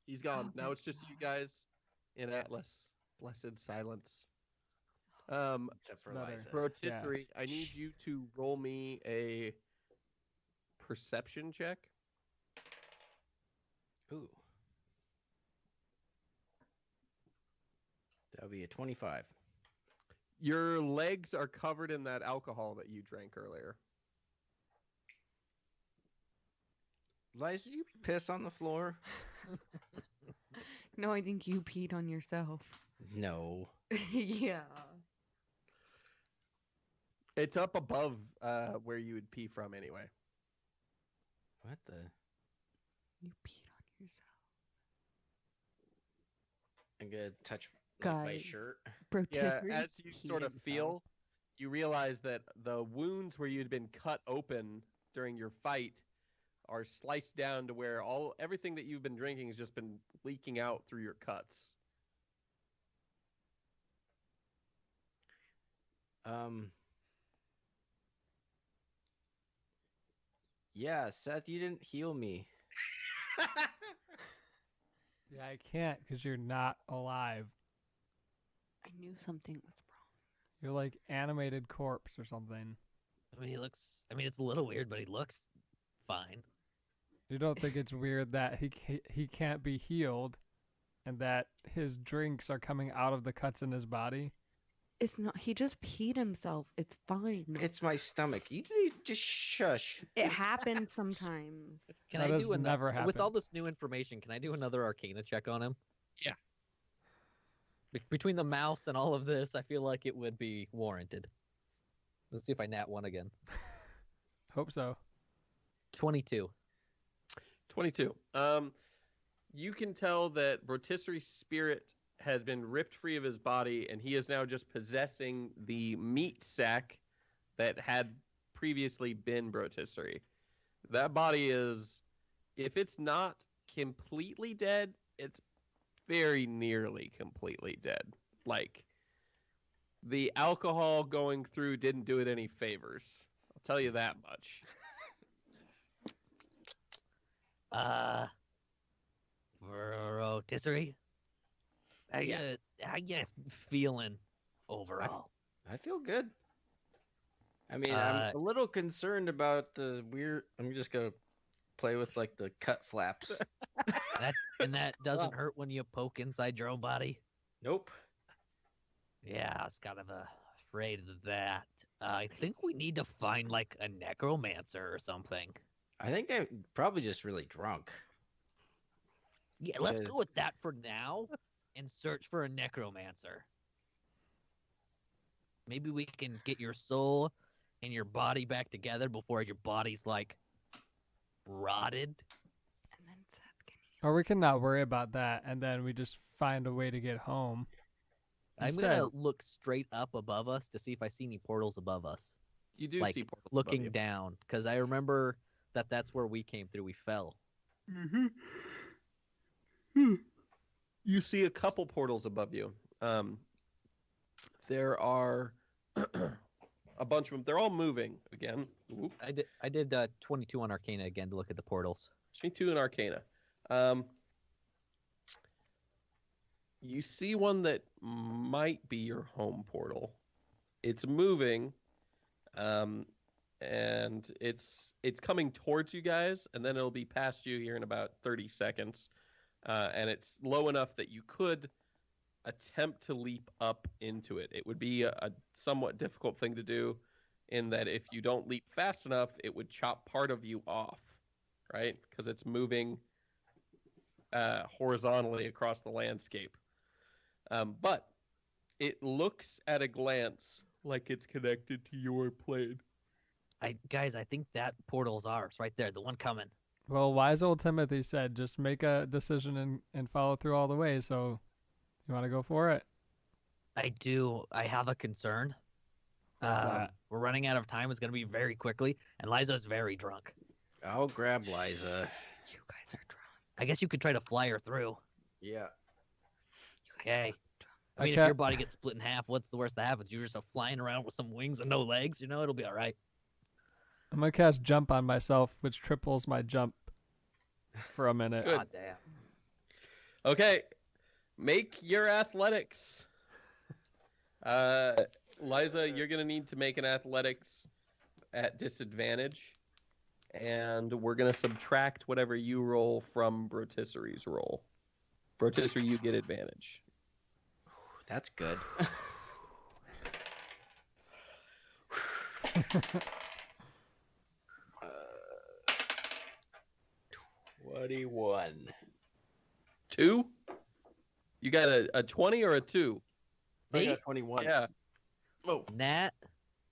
He's gone. Oh Now my it's just you guys in Atlas. Blessed silence. Except for Better. Liza. Rotisserie, I need you to roll me a perception check. Ooh. That would be a 25. Your legs are covered in that alcohol that you drank earlier. Liza, did you piss on the floor? No, I think you peed on yourself. No. Yeah. It's up above where you would pee from anyway. What the? You peed on yourself. I'm gonna touch like, my Guys. shirt. Yeah, Rotisserie as you peed sort of himself. feel, you realize that the wounds where you'd been cut open during your fight are sliced down to where everything that you've been drinking has just been leaking out through your cuts. Yeah, Seth, you didn't heal me. Yeah, I can't because you're not alive. I knew something was wrong. You're like animated corpse or something. I mean, he looks. I mean, it's a little weird, but he looks fine. You don't think it's weird that he can't be healed, and that his drinks are coming out of the cuts in his body? It's not. He just peed himself. It's fine. It's my stomach. You need just shush. It happens sometimes. Can That I has do never another? With all happened. this new information, can I do another Arcana check on him? Yeah. Between the mouse and all of this, I feel like it would be warranted. Let's see if I nat one again. Hope so. 22. 22. You can tell that Rotisserie's spirit has been ripped free of his body, and he is now just possessing the meat sack that had previously been Rotisserie. That body is, if it's not completely dead, it's very nearly completely dead. Like, the alcohol going through didn't do it any favors. I'll tell you that much. Rotisserie? How you feeling overall? I feel good. I mean, I'm a little concerned about the weird. I'm just gonna play with like the cut flaps. that doesn't hurt when you poke inside your own body? Nope. Yeah, I was kind of afraid of that. I think we need to find like a necromancer or something. I think they're probably just really drunk. Yeah, let's Because- go with that for now and search for a necromancer. Maybe we can get your soul and your body back together before your body's like rotted. And then Seth can Or we can not worry about that, and then we just find a way to get home. I'm Instead. gonna look straight up above us to see if I see any portals above us. You do Like see portals above looking you. down, because I remember that's where we came through. We fell. You see a couple portals above you. There are a bunch of them. They're all moving again. Oop. I did 22 on Arcana again to look at the portals. 22 in Arcana. You see one that might be your home portal. It's moving, and it's coming towards you guys, and then it'll be past you here in about 30 seconds. And it's low enough that you could attempt to leap up into it. It would be a somewhat difficult thing to do, in that if you don't leap fast enough, it would chop part of you off, right? Because it's moving horizontally across the landscape. But it looks at a glance like it's connected to your plane. Guys, I think that portal's ours right there, the one coming. Well, wise old Timothy said, just make a decision and follow through all the way. So, you want to go for it? I do. I have a concern. What's that? We're running out of time. It's gonna be very quickly, and Liza's very drunk. I'll grab Liza. You guys are drunk. I guess you could try to fly her through. Yeah. Okay. I mean, Okay. if your body gets split in half, what's the worst that happens? You're just flying around with some wings and no legs. You know, it'll be all right. I'm going to cast jump on myself, which triples my jump for a minute. Good. God damn. Okay, make your athletics. Liza, you're gonna need to make an athletics at disadvantage, and we're gonna subtract whatever you roll from Brotisseries roll. Brotisserie, you get advantage. That's good. 21. 2? You got a 20 or a 2? I Me? got 21. Yeah. Oh, Nat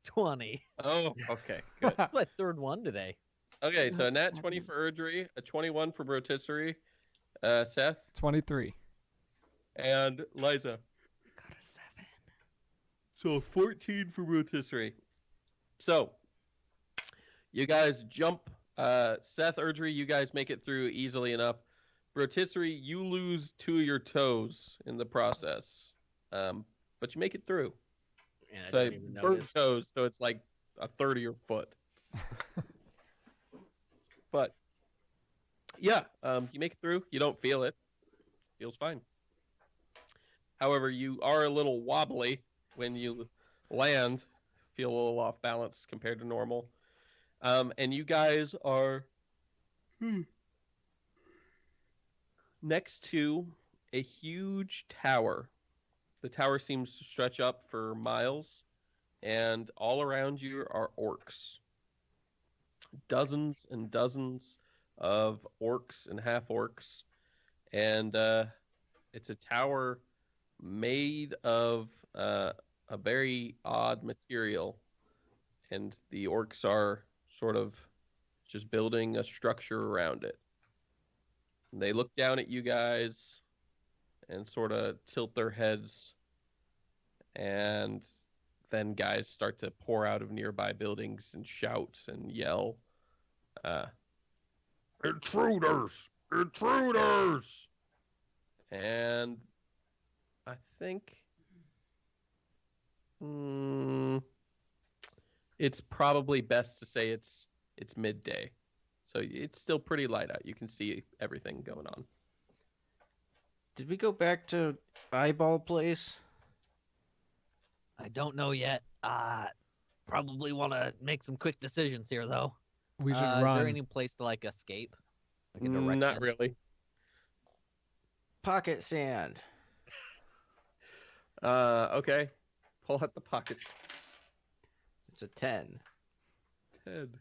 20. Oh, okay, good. My third one today. Okay, so a nat 20 for Erdry, a 21 for Brotisserie, Seth, 23. and Liza. Got a 7. So 14 for Rotisserie. So you guys jump. Seth, Erdry, you guys make it through easily enough. Rotisserie, you lose 2 of your toes in the process, but you make it through. man, I So didn't even burnt notice. toes, so it's like a third of your foot. But yeah, you make it through. You don't feel it. Feels fine. However, you are a little wobbly when you land. Feel a little off balance compared to normal. And you guys are next to a huge tower. The tower seems to stretch up for miles, and all around you are orcs. Dozens and dozens of orcs and half orcs, and it's a tower made of a very odd material, and the orcs are sort of just building a structure around it. And they look down at you guys and sort of tilt their heads, and then guys start to pour out of nearby buildings and shout and yell, "Intruders! Intruders!" And I think it's probably best to say it's midday, so it's still pretty light out. You can see everything going on. Did we go back to Eyeball Place? I don't know yet. Probably want to make some quick decisions here, though. We should Is run. there any place to like escape? Like a direct Not end? really. Pocket sand. Okay. Pull out the pockets. It's a 10. Ted.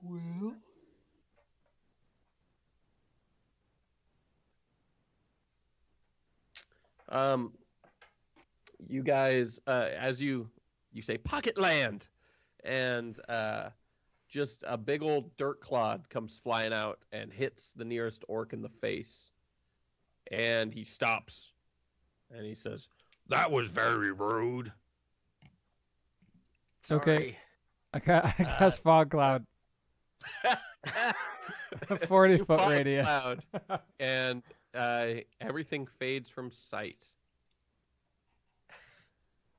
Well. You guys, as you say, pocket land, and just a big old dirt clod comes flying out and hits the nearest orc in the face, and he stops, and he says, "That was very rude." Okay. Sorry. I cast fog cloud. A 40-foot fog radius. cloud. And everything fades from sight.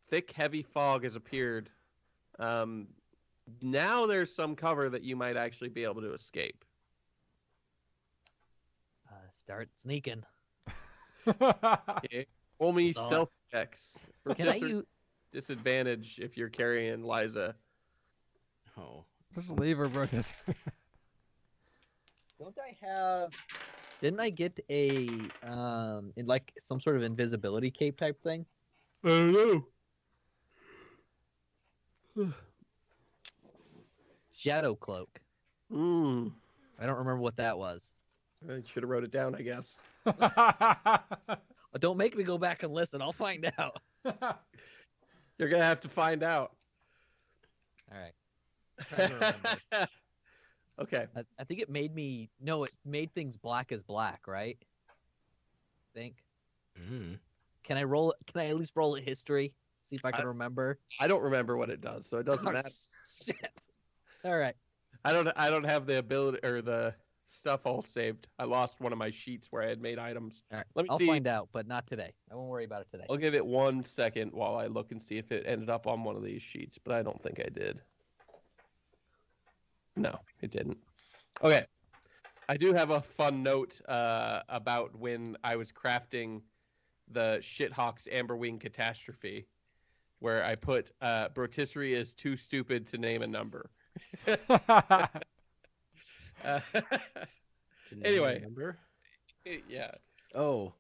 Thick, heavy fog has appeared. Now there's some cover that you might actually be able to escape. Start sneaking. Okay? Roll me Hold on. stealth checks. For Can I just a use? disadvantage if you're carrying Liza. Oh. Just leave her, Brotisserie. Don't I have? Didn't I get a in like some sort of invisibility cape type thing? I don't know. Shadow cloak. Mm. I don't remember what that was. I should have wrote it down, I guess. Don't make me go back and listen. I'll find out. You're gonna have to find out. All right. Trying to remember. Okay. I think it made me. No, it made things black as black, right? I think. Mm. Can I roll? Can I at least roll a history? See if I can remember. I don't remember what it does, so it doesn't Oh, matter. Shit. All right. I don't have the ability or the stuff all saved. I lost one of my sheets where I had made items. All right. Let me I'll see. find out, but not today. I won't worry about it today. I'll give it 1 second while I look and see if it ended up on one of these sheets, but I don't think I did. No, it didn't. Okay. I do have a fun note about when I was crafting the Shithawks Amberwing Catastrophe, where I put Brotisserie is too stupid to name a number. Uh, To name Anyway. a number? yeah. Oh.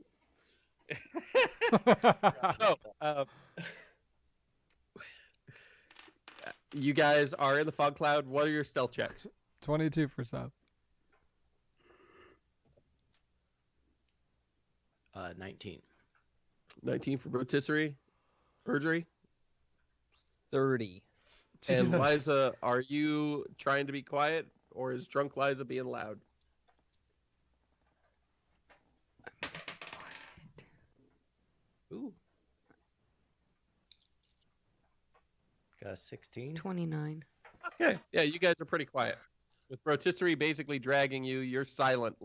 So, you guys are in the fog cloud. What are your stealth checks? 22 for Seth. 19. 19 for Brotisserie. Perjury. 30. And Jesus. Liza, are you trying to be quiet, or is drunk Liza being loud? Ooh. Got a 16. 29. Okay. Yeah, you guys are pretty quiet. With Brotisserie basically dragging you, you're silent.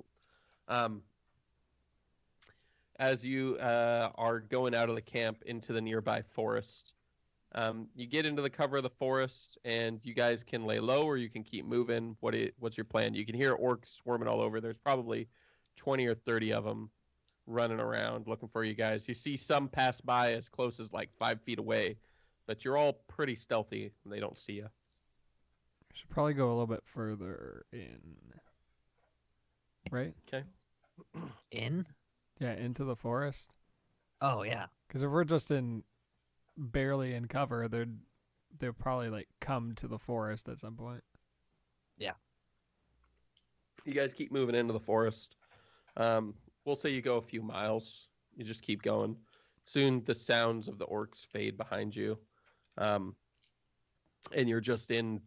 As you are going out of the camp into the nearby forest. You get into the cover of the forest, and you guys can lay low, or you can keep moving. What's your plan? You can hear orcs swarming all over. There's probably 20 or 30 of them running around looking for you guys. You see some pass by as close as like 5 feet away, but you're all pretty stealthy, and they don't see you. Should probably go a little bit further in. Right? In? Yeah, into the forest. Oh yeah. Because if we're just barely in cover, they'll probably like come to the forest at some point. You guys keep moving into the forest. We'll say you go a few miles. You just keep going. Soon the sounds of the orcs fade behind you. And you're just in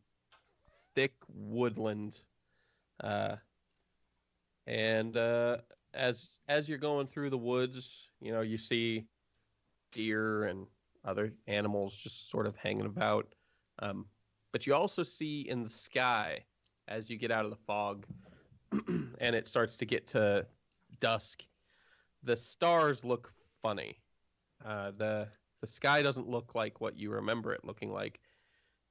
thick woodland. And as you're going through the woods, you see deer and other animals just sort of hanging about. But you also see in the sky, as you get out of the fog, and it starts to get to dusk, the stars look funny. The sky doesn't look like what you remember it looking like.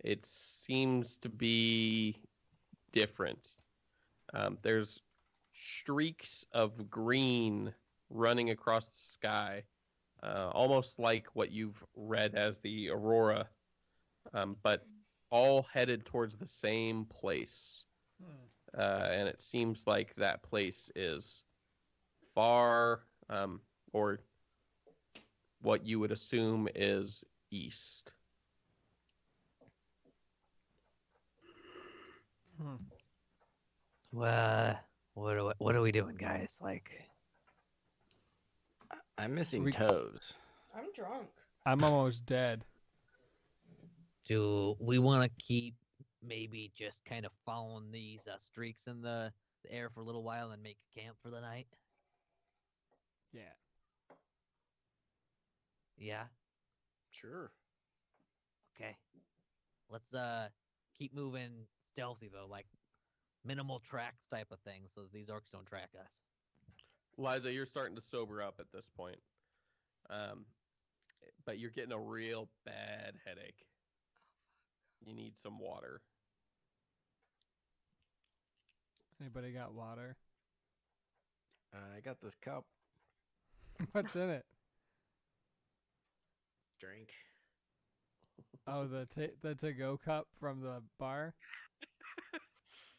It seems to be different. There's streaks of green running across the sky, almost like what you've read as the aurora, but all headed towards the same place. And it seems like that place is far, or what you would assume is east. Well, what are we doing, guys? Like, I'm missing We- toes. I'm drunk. I'm almost dead. Do we want to keep maybe just kind of following these streaks in the air for a little while and make a camp for the night? Yeah. Yeah. Sure. Okay. Let's keep moving stealthy though, like minimal tracks type of thing, so that these orcs don't track us. Liza, you're starting to sober up at this point. But you're getting a real bad headache. You need some water. Anybody got water? I got this cup. What's in it? Drink. Oh, the to-go cup from the bar?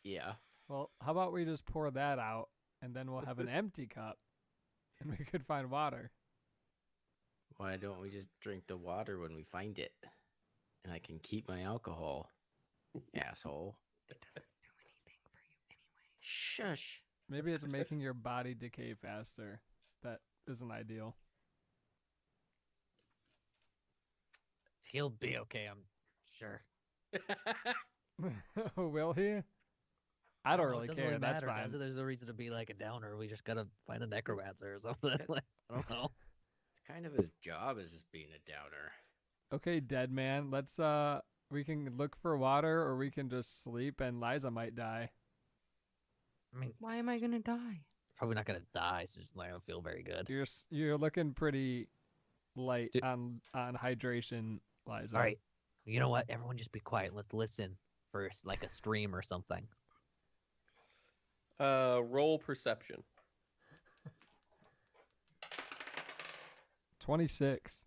Yeah. Well, how about we just pour that out, and then we'll have an empty cup, and we could find water. Why don't we just drink the water when we find it? And I can keep my alcohol. Asshole. It doesn't do anything for you anyway. Shush. Maybe it's making your body decay faster. That isn't ideal. He'll be okay, I'm sure. Will he? I don't know, really it doesn't care. That's matter, fine. does it? There's no reason to be like a downer. We just gotta find a necromancer or something. Like, I don't know. It's kind of his job is just being a downer. Okay, dead man. Let's we can look for water, or we can just sleep, and Liza might die. I mean, Why am I gonna die? probably not gonna die, so just not gonna feel very good. You're looking pretty light Dude. on hydration, Liza. All right, you know what? Everyone, just be quiet. Let's listen for like a stream or something. Roll perception. 26.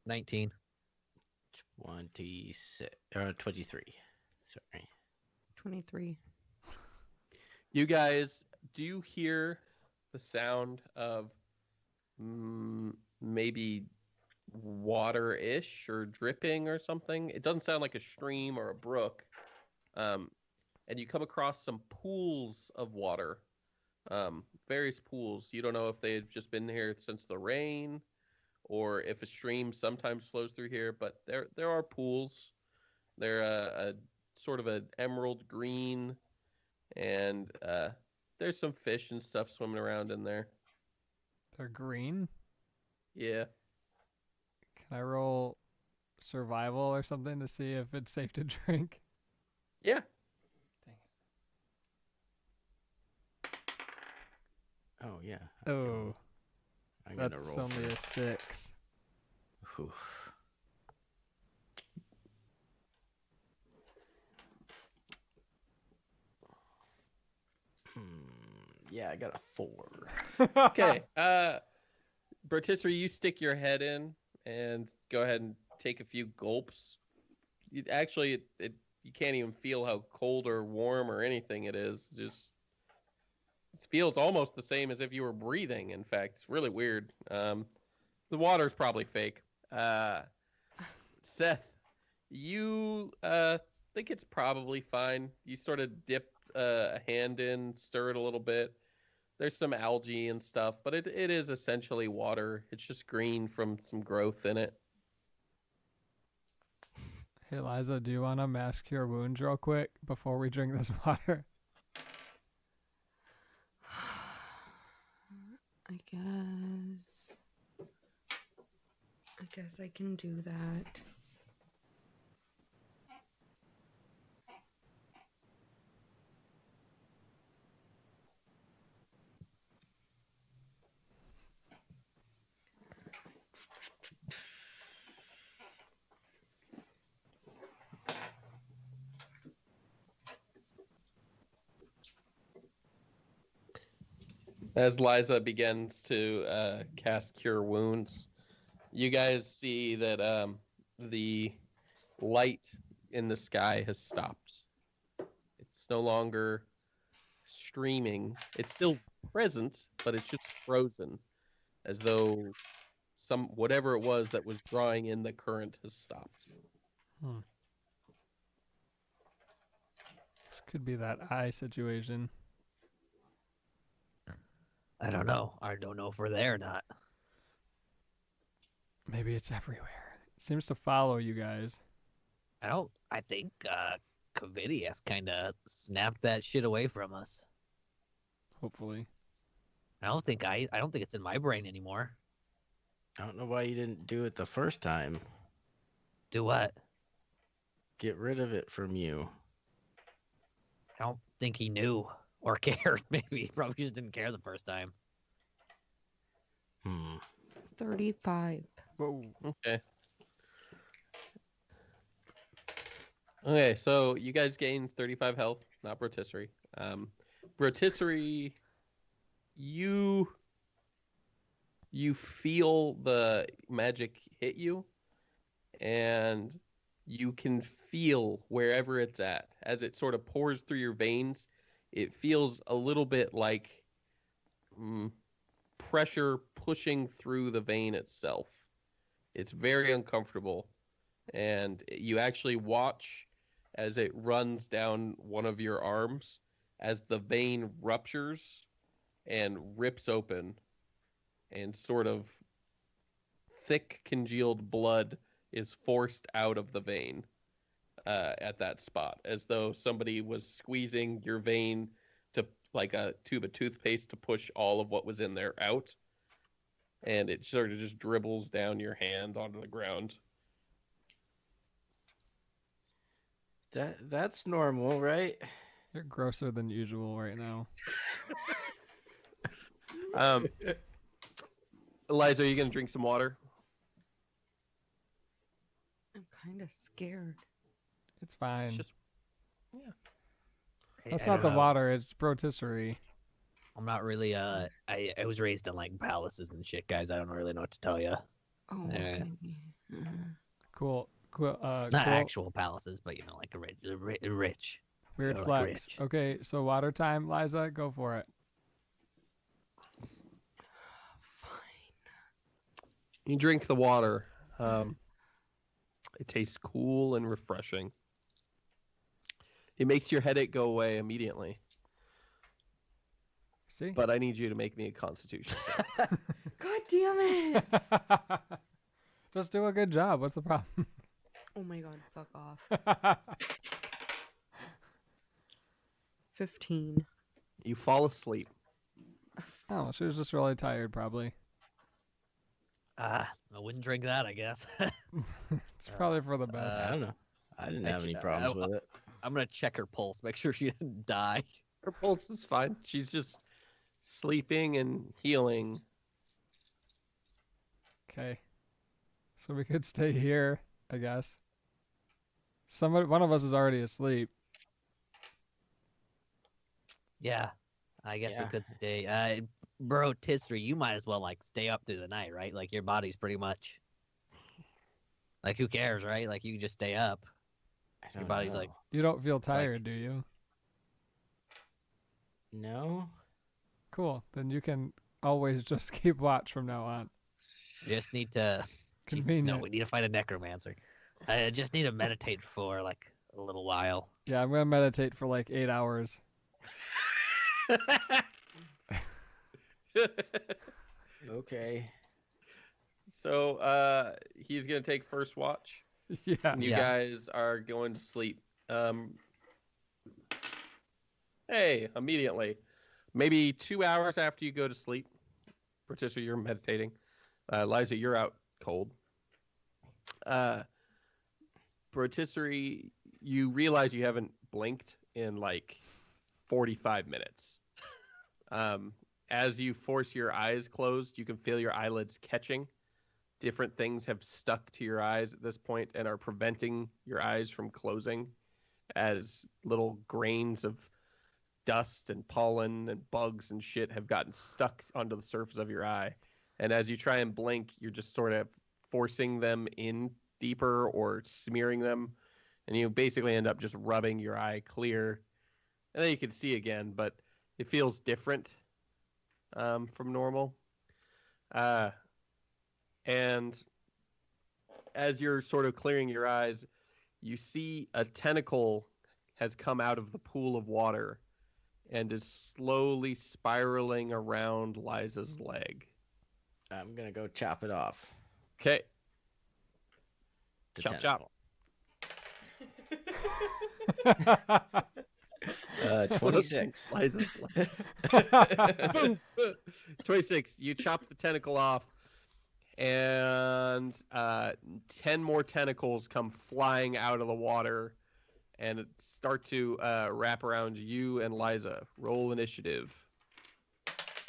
19. 23. Sorry. 23. You guys, do you hear the sound of maybe water-ish or dripping or something? It doesn't sound like a stream or a brook. And you come across some pools of water, various pools. You don't know if they've just been here since the rain or if a stream sometimes flows through here, but there are pools. They're a sort of an emerald green, and there's some fish and stuff swimming around in there. They're green. Yeah. Can I roll survival or something to see if it's safe to drink? Yeah. Dang Oh, yeah. it. Oh, I'm gonna that's roll only for a 6. Whew. Yeah, I got a 4. Okay. Bertisserie, you stick your head in and go ahead and take a few gulps. You can't even feel how cold or warm or anything it is. Just it feels almost the same as if you were breathing. In fact, it's really weird. The water's probably fake. Seth, you think it's probably fine. You sort of dip a hand in, stir it a little bit. There's some algae and stuff, but it is essentially water. It's just green from some growth in it. Hey, Liza, do you want to mask your wounds real quick before we drink this water? I guess I can do that. As Liza begins to cast Cure Wounds, you guys see that the light in the sky has stopped. It's no longer streaming. It's still present, but it's just frozen, as though whatever it was that was drawing in the current has stopped. This could be that eye situation. I don't know. I don't know if we're there or not. Maybe it's everywhere. It seems to follow you guys. I think Covidius kind of snapped that shit away from us. Hopefully. I don't think it's in my brain anymore. I don't know why you didn't do it the first time. Do what? Get rid of it from you. I don't think he knew or cared. Maybe he probably just didn't care the first time. 35. Whoa. Okay. Okay, so you guys gain 35 health, not rotisserie. Rotisserie, you feel the magic hit you, and you can feel wherever it's at. As it sort of pours through your veins, it feels a little bit like pressure pushing through the vein itself. It's very uncomfortable, and you actually watch as it runs down one of your arms as the vein ruptures and rips open, and sort of thick congealed blood is forced out of the vein at that spot, as though somebody was squeezing your vein to like a tube of toothpaste to push all of what was in there out, and it sort of just dribbles down your hand onto the ground. That's normal, right? You're grosser than usual right now. Eliza, are you going to drink some water? I'm kind of scared. It's fine. It's just- That's I not don't the know. water, it's rotisserie. I'm not really I was raised in like palaces and shit, guys. I don't really know what to tell you. Oh, Yeah. okay. Cool. Cool. Not cool. actual palaces, but like a rich. Weird like flex. rich. Okay, so water time, Liza, go for it. You drink the water. It tastes cool and refreshing. It makes your headache go away immediately. See? But I need you to make me a constitution save. God damn it. Just do a good job. What's the problem? Oh my god, fuck off. 15. You fall asleep. Oh, she was just really tired, probably. I wouldn't drink that, I guess. It's probably for the best. I don't know. I didn't have any Actually, problems with it. I'm gonna check her pulse, make sure she didn't die. Her pulse is fine. She's just sleeping and healing. Okay. So we could stay here, I guess. One of us is already asleep. Yeah, I guess we Yeah. could stay. Bro, Tisserie, you might as well like stay up through the night, right? Like your body's pretty much like who cares, right? Like you can just stay up. I Your don't body's like, know. You don't feel tired, do you? No. Cool. Then you can always just keep watch from now on. just need to. Jesus, Convenient. no, we need to find a necromancer. I just need to meditate for like a little while. Yeah, I'm gonna meditate for like 8 hours. Okay. So he's gonna take first watch. Yeah. And you Yeah. guys are going to sleep. Hey, immediately. Maybe 2 hours after you go to sleep. Patricia, you're meditating. Liza, you're out cold. Rotisserie, you realize you haven't blinked in like 45 minutes. As you force your eyes closed, you can feel your eyelids catching. Different things have stuck to your eyes at this point and are preventing your eyes from closing, as little grains of dust and pollen and bugs and shit have gotten stuck onto the surface of your eye. And as you try and blink, you're just sort of forcing them in deeper or smearing them. And you basically end up just rubbing your eye clear. And then you can see again, but it feels different from normal. And as you're sort of clearing your eyes, you see a tentacle has come out of the pool of water and is slowly spiraling around Liza's leg. I'm gonna go chop it off. Okay. The Chop, tentacle. chop. 26. Liza's leg. Boom. 26. You chop the tentacle off, and 10 more tentacles come flying out of the water and start to wrap around you and Liza. Roll initiative.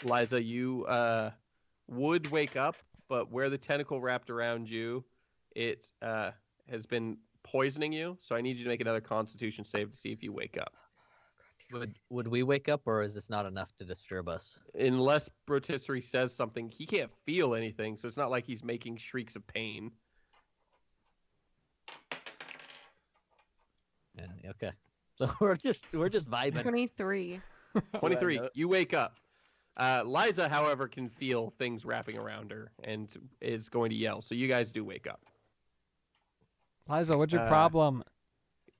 Liza, you would wake up, but where the tentacle wrapped around you, it has been poisoning you. So I need you to make another Constitution save to see if you wake up. Would we wake up, or is this not enough to disturb us? Unless Rotisserie says something, he can't feel anything, so it's not like he's making shrieks of pain. Yeah, okay. So we're just vibing. 23. 23. know- You wake up. Liza, however, can feel things wrapping around her and is going to yell. So you guys do wake up. Liza, what's your Uh, problem?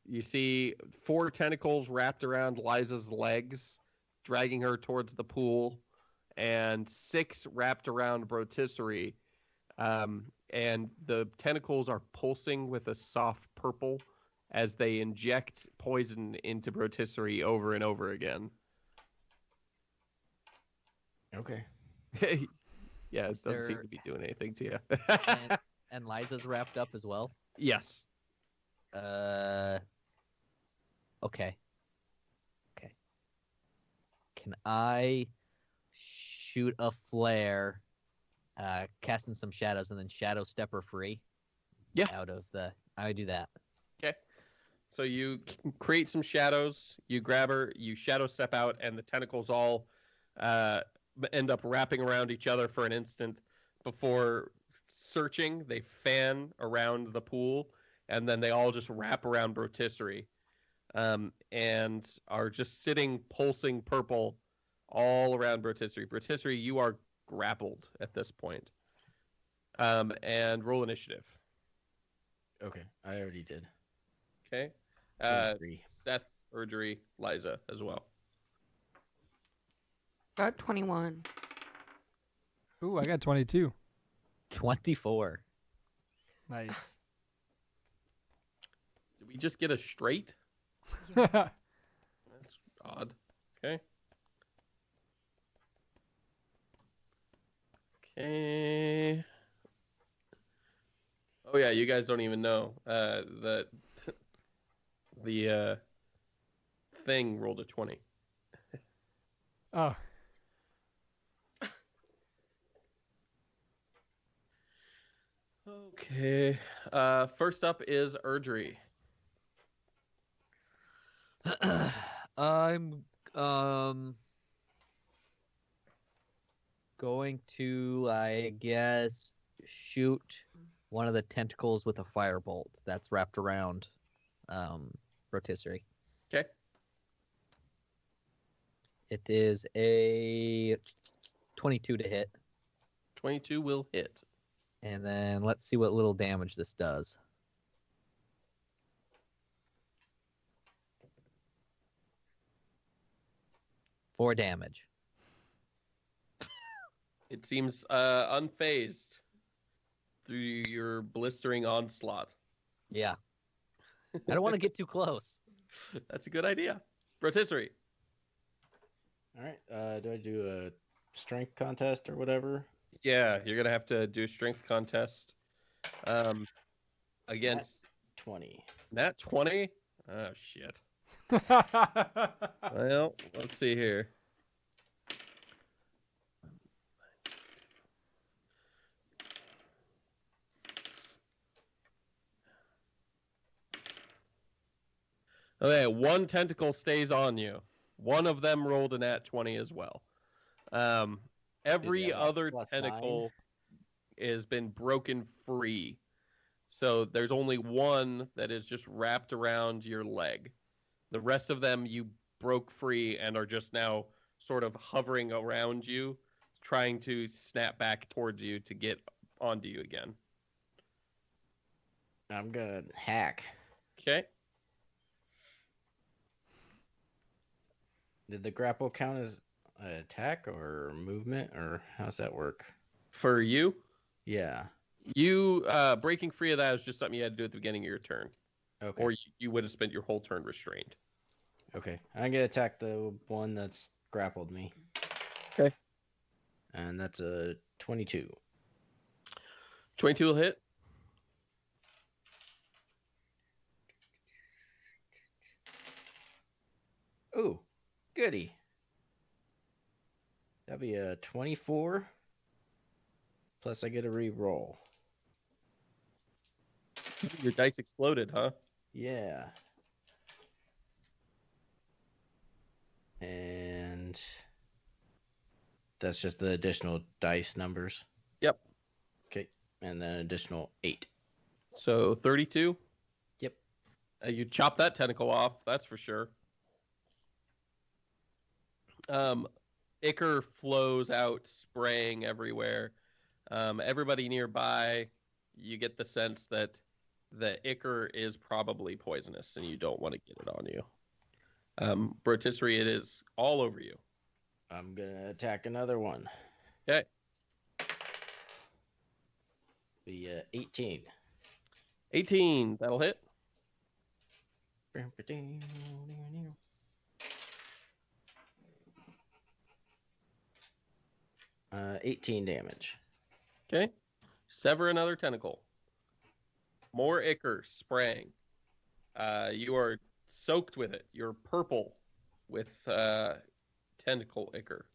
You see 4 tentacles wrapped around Liza's legs, dragging her towards the pool, and 6 wrapped around Rotisserie. And the tentacles are pulsing with a soft purple as they inject poison into Rotisserie over and over again. Okay. Yeah, it doesn't seem There- to be doing anything to you. And Liza's wrapped up as well. Yes. Okay. Can I shoot a flare, casting some shadows, and then shadow step her free? Yeah. I would do that. So you create some shadows, you grab her, you shadow step out, and the tentacles all end up wrapping around each other for an instant before searching. They fan around the pool, and then they all just wrap around Rotisserie, and are just sitting pulsing purple all around Rotisserie. Rotisserie, you are grappled at this point. And roll initiative. Okay. I already did. Okay. 23. Seth, Urgery, Liza as well. Got 21. Ooh, I got 22. 24. Nice. Did we just get a straight? Oh, That's odd. Okay. Okay. Oh yeah, you guys don't even know. The thing rolled a 20. Oh, Okay. First up is Urgery. I'm going to, I guess, shoot one of the tentacles with a firebolt that's wrapped around Rotisserie. Okay. It is a 22 to hit. 22 will hit. And then let's see what little damage this does. Four damage. It seems unfazed through your blistering onslaught. Yeah. I don't want to get too close. That's a good idea. Rotisserie. All right. Do I do a strength contest or whatever? Yeah, you're gonna have to do a strength contest. Against 20. Nat 20. Oh shit. Well, let's see here. Okay, one tentacle stays on you. One of them rolled a nat 20 as well. Every Did that other plus tentacle has been broken free. So there's only one that is just wrapped around your leg. The rest of them you broke free and are just now sort of hovering around you, trying to snap back towards you to get onto you again. I'm gonna hack. Okay. Did the grapple count as an attack or movement, or how's that work? For you, Yeah. you breaking free of that is just something you had to do at the beginning of your turn, Okay. or you would have spent your whole turn restrained. Okay. I'm gonna attack the one that's grappled me. Okay. And that's a 22. 22 will hit. Ooh, goody. That'll be a 24. Plus I get a re-roll. Your dice exploded, huh? Yeah. And that's just the additional dice numbers. Yep. Okay. And then additional 8. So 32. Yep. You chop that tentacle off, that's for sure. Ichor flows out, spraying everywhere. Everybody nearby, you get the sense that the ichor is probably poisonous, and you don't want to get it on you. Rotisserie, it is all over you. I'm gonna attack another one. Okay. Be 18. 18, that'll hit. 18 damage. Okay. Sever another tentacle. More ichor spraying. You are soaked with it. You're purple with tentacle ichor.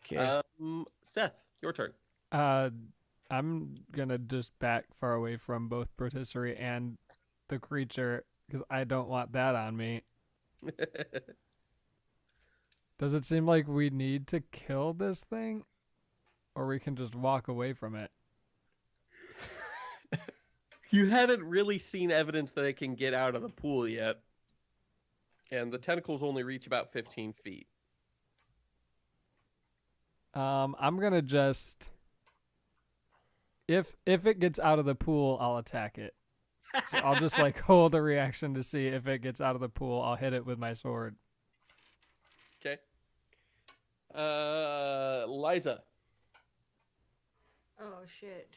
Okay. Seth, your turn. I'm gonna just back far away from both Rotisserie and the creature because I don't want that on me. Does it seem like we need to kill this thing? Or we can just walk away from it? You haven't really seen evidence that it can get out of the pool yet. And the tentacles only reach about 15 feet. I'm gonna just... If it gets out of the pool, I'll attack it. So I'll just like hold a reaction to see if it gets out of the pool. I'll hit it with my sword. Okay. Liza. Oh shit.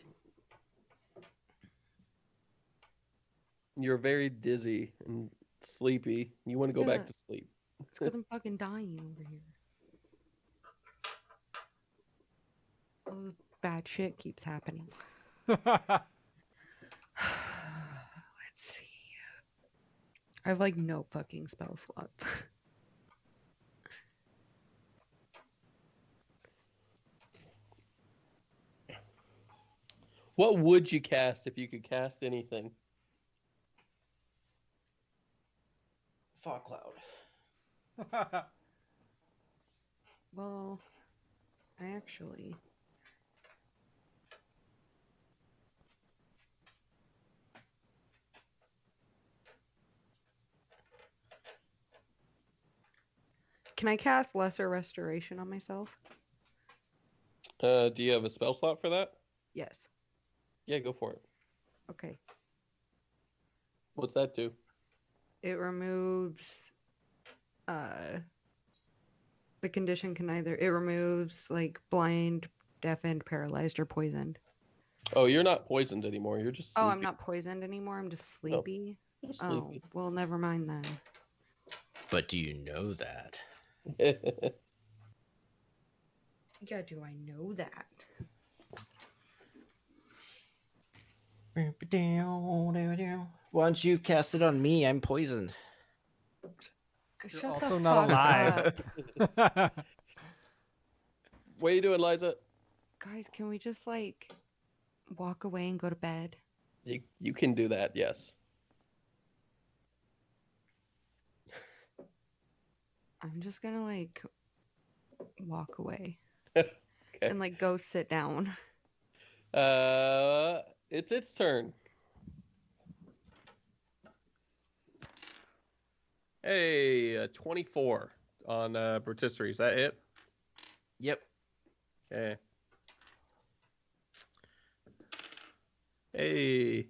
You're very dizzy and sleepy. You want to go back Yeah. to sleep. It's because I'm fucking dying over here. All this bad shit keeps happening. Let's see. I have like no fucking spell slots. What would you cast if you could cast anything? Fog cloud. Well, I actually. Can I cast Lesser Restoration on myself? Do you have a spell slot for that? Yes. Yeah, go for it. Okay. What's that do? It removes the condition can either it removes like blind, deafened, paralyzed, or poisoned. Oh, you're not poisoned anymore. You're just Oh, sleepy. I'm not poisoned anymore. I'm just sleepy. You're Oh, sleepy. well, never mind then. But do you know that? Yeah, do I know that? Once you cast it on me, I'm poisoned. You're Shut the also not fuck alive. up. What are you doing, Liza? Guys, can we just like walk away and go to bed? You can do that, yes. I'm just gonna like walk away Okay. and like go sit down. It's its turn. Hey, 24 on Rotisserie. Is that it? Yep. Okay. Hey.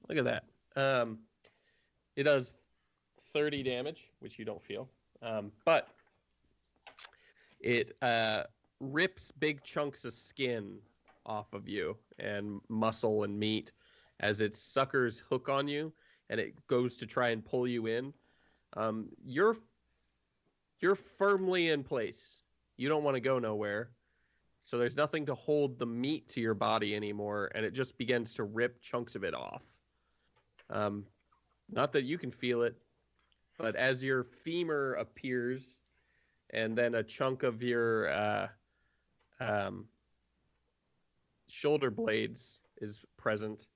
Look at that. It does 30 damage, which you don't feel. But it rips big chunks of skin off of you and muscle and meat as its suckers hook on you, and it goes to try and pull you in. You're firmly in place. You don't want to go nowhere. So there's nothing to hold the meat to your body anymore, and it just begins to rip chunks of it off. Not that you can feel it, but as your femur appears, and then a chunk of your shoulder blades is present,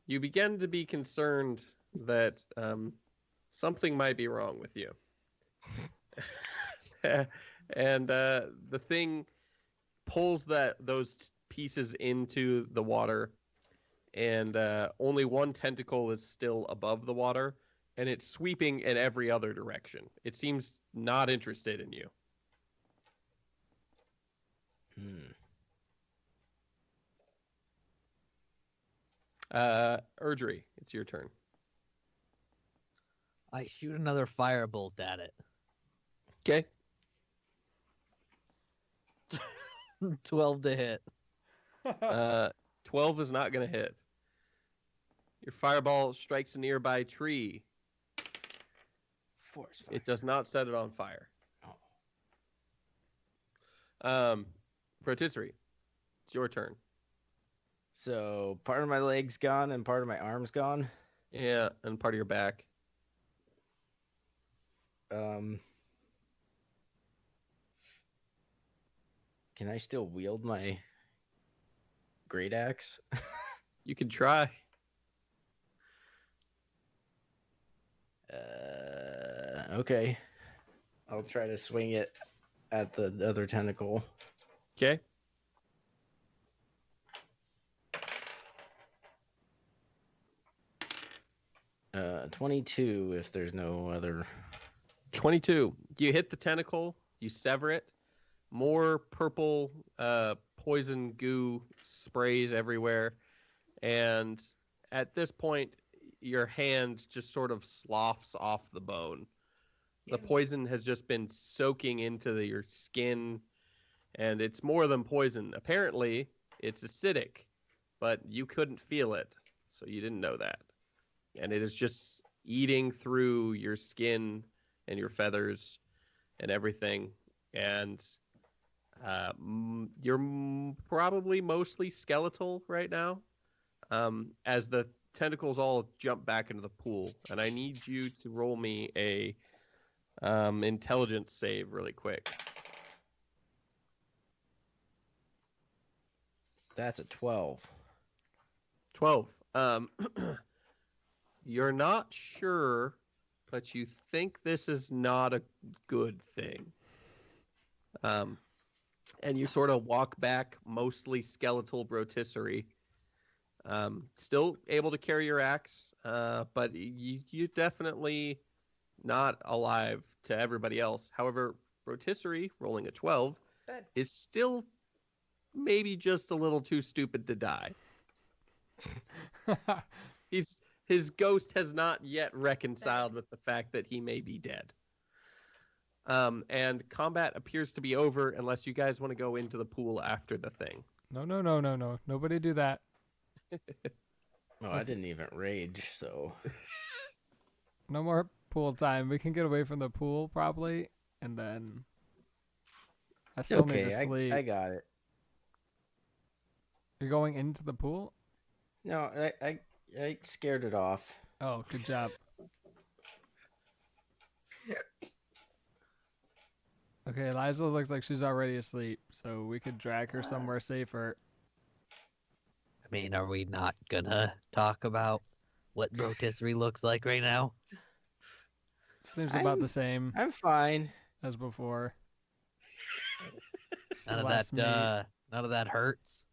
you begin to be concerned that something might be wrong with you. And the thing pulls those pieces into the water, and only one tentacle is still above the water, and it's sweeping in every other direction. It seems not interested in you. Erdry, it's your turn. I shoot another firebolt at it. Okay. 12 to hit. 12 is not going to hit. Your fireball strikes a nearby tree. Force fire. It does not set it on fire. Rotisserie, it's your turn. So part of my leg's gone and part of my arm's gone. Yeah, and part of your back. Can I still wield my great axe? You can try. Okay. I'll try to swing it at the other tentacle. Okay. Uh, 22 if there's no other. 22. You hit the tentacle. You sever it. More purple poison goo sprays everywhere. And at this point, your hand just sort of sloughs off the bone. The poison has just been soaking into your skin, and it's more than poison. Apparently, it's acidic, but you couldn't feel it, so you didn't know that. And it is just eating through your skin and your feathers and everything. And you're probably mostly skeletal right now, as the tentacles all jump back into the pool. And I need you to roll me a intelligence save really quick. That's a 12. 12. You're not sure, but you think this is not a good thing. And you sort of walk back, mostly skeletal rotisserie. Still able to carry your axe, but you definitely not alive to everybody else. However, rotisserie, rolling a 12, Good. is still maybe just a little too stupid to die. His ghost has not yet reconciled with the fact that he may be dead. And combat appears to be over unless you guys want to go into the pool after the thing. No. Nobody do that. Oh, I didn't even rage, so. No more pool time. We can get away from the pool probably, and then I still need to sleep. I got it. You're going into the pool? No, I scared it off. Oh, good job. Okay, Liza looks like she's already asleep, so we could drag her somewhere safer. I mean, are we not gonna talk about what rotisserie looks like right now? Seems about the same I'm fine. as before. Just None of less meat. that. None of that hurts.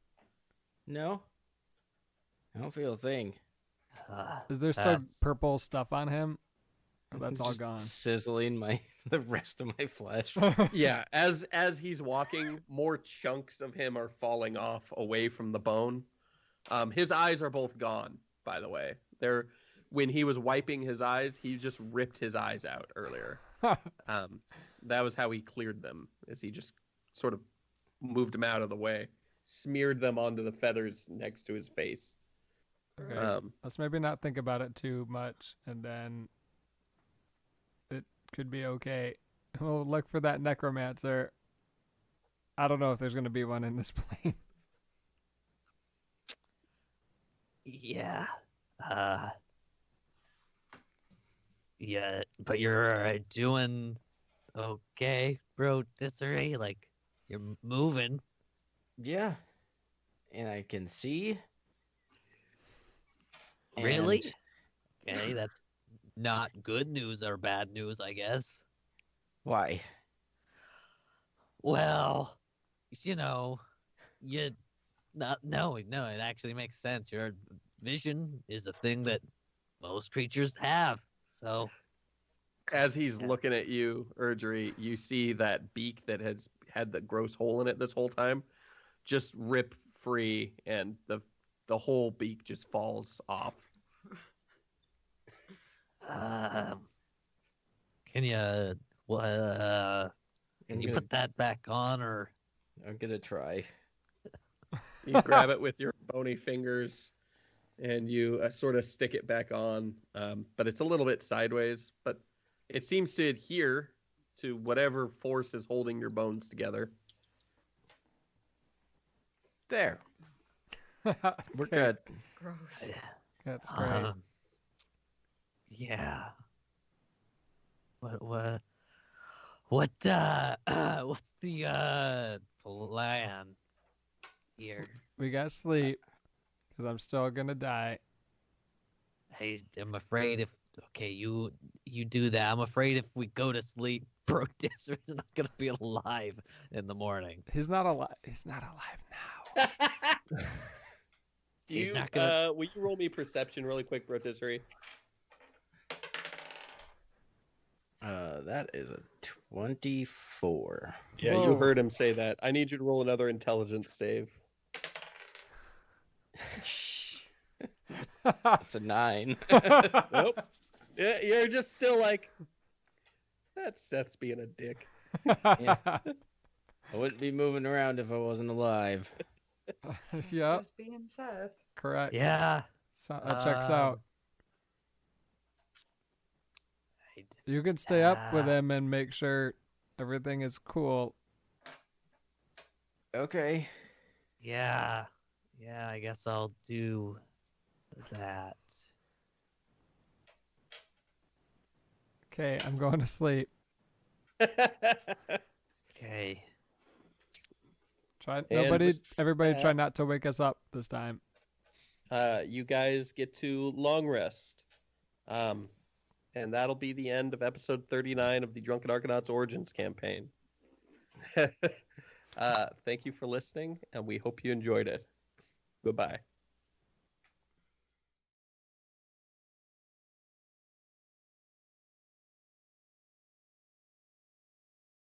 No? I don't feel a thing. Is there still That's- purple stuff on him? Or that's all Just gone. Sizzling the rest of my flesh. Yeah, as he's walking, more chunks of him are falling off away from the bone. His eyes are both gone, by the way. They're when he was wiping his eyes, he just ripped his eyes out earlier. That was how he cleared them, is he just sort of moved them out of the way, smeared them onto the feathers next to his face. Okay. Let's maybe not think about it too much, and then it could be okay. We'll look for that necromancer. I don't know if there's going to be one in this plane. Yeah. Yeah, but you're doing okay, bro. Disarray, like you're moving. Yeah. And I can see. Really? And Okay, that's not good news or bad news, I guess. why? Well, you know, you not no, it actually makes sense. Your vision is a thing that most creatures have. So As he's looking at you, Erdry, you see that beak that has had the gross hole in it this whole time just rip free, and the whole beak just falls off. can you can you put that back on, or I'm gonna try. You grab it with your bony fingers, and you sort of stick it back on, but it's a little bit sideways, but it seems to adhere to whatever force is holding your bones together. There. We're Okay, good. Gross. That's great. Yeah. What's the plan here? We got sleep, because I'm still going to die. I'm afraid if you do that, I'm afraid if we go to sleep, Bro Disser is not gonna be alive in the morning. He's not alive. He's not alive now. Do He's you, not gonna- will you roll me perception really quick, Rotisserie? That is a 24. Yeah, Whoa. you heard him say that. I need you to roll another intelligence save. That's a 9. Nope. Yeah, you're just still like, that's Seth's being a dick. I wouldn't be moving around if I wasn't alive. Yep, Just being Seth. correct. Yeah. So, that checks out. I- You can stay up with Yeah. him and make sure everything is cool. Okay. Yeah. Yeah, I guess I'll do that. Okay, I'm going to sleep. Okay. Everybody try that- not to wake us up this time. You guys get to long rest. And that'll be the end of episode 39 of the Drunken Argonauts Origins campaign. Thank you for listening, and we hope you enjoyed it. Goodbye.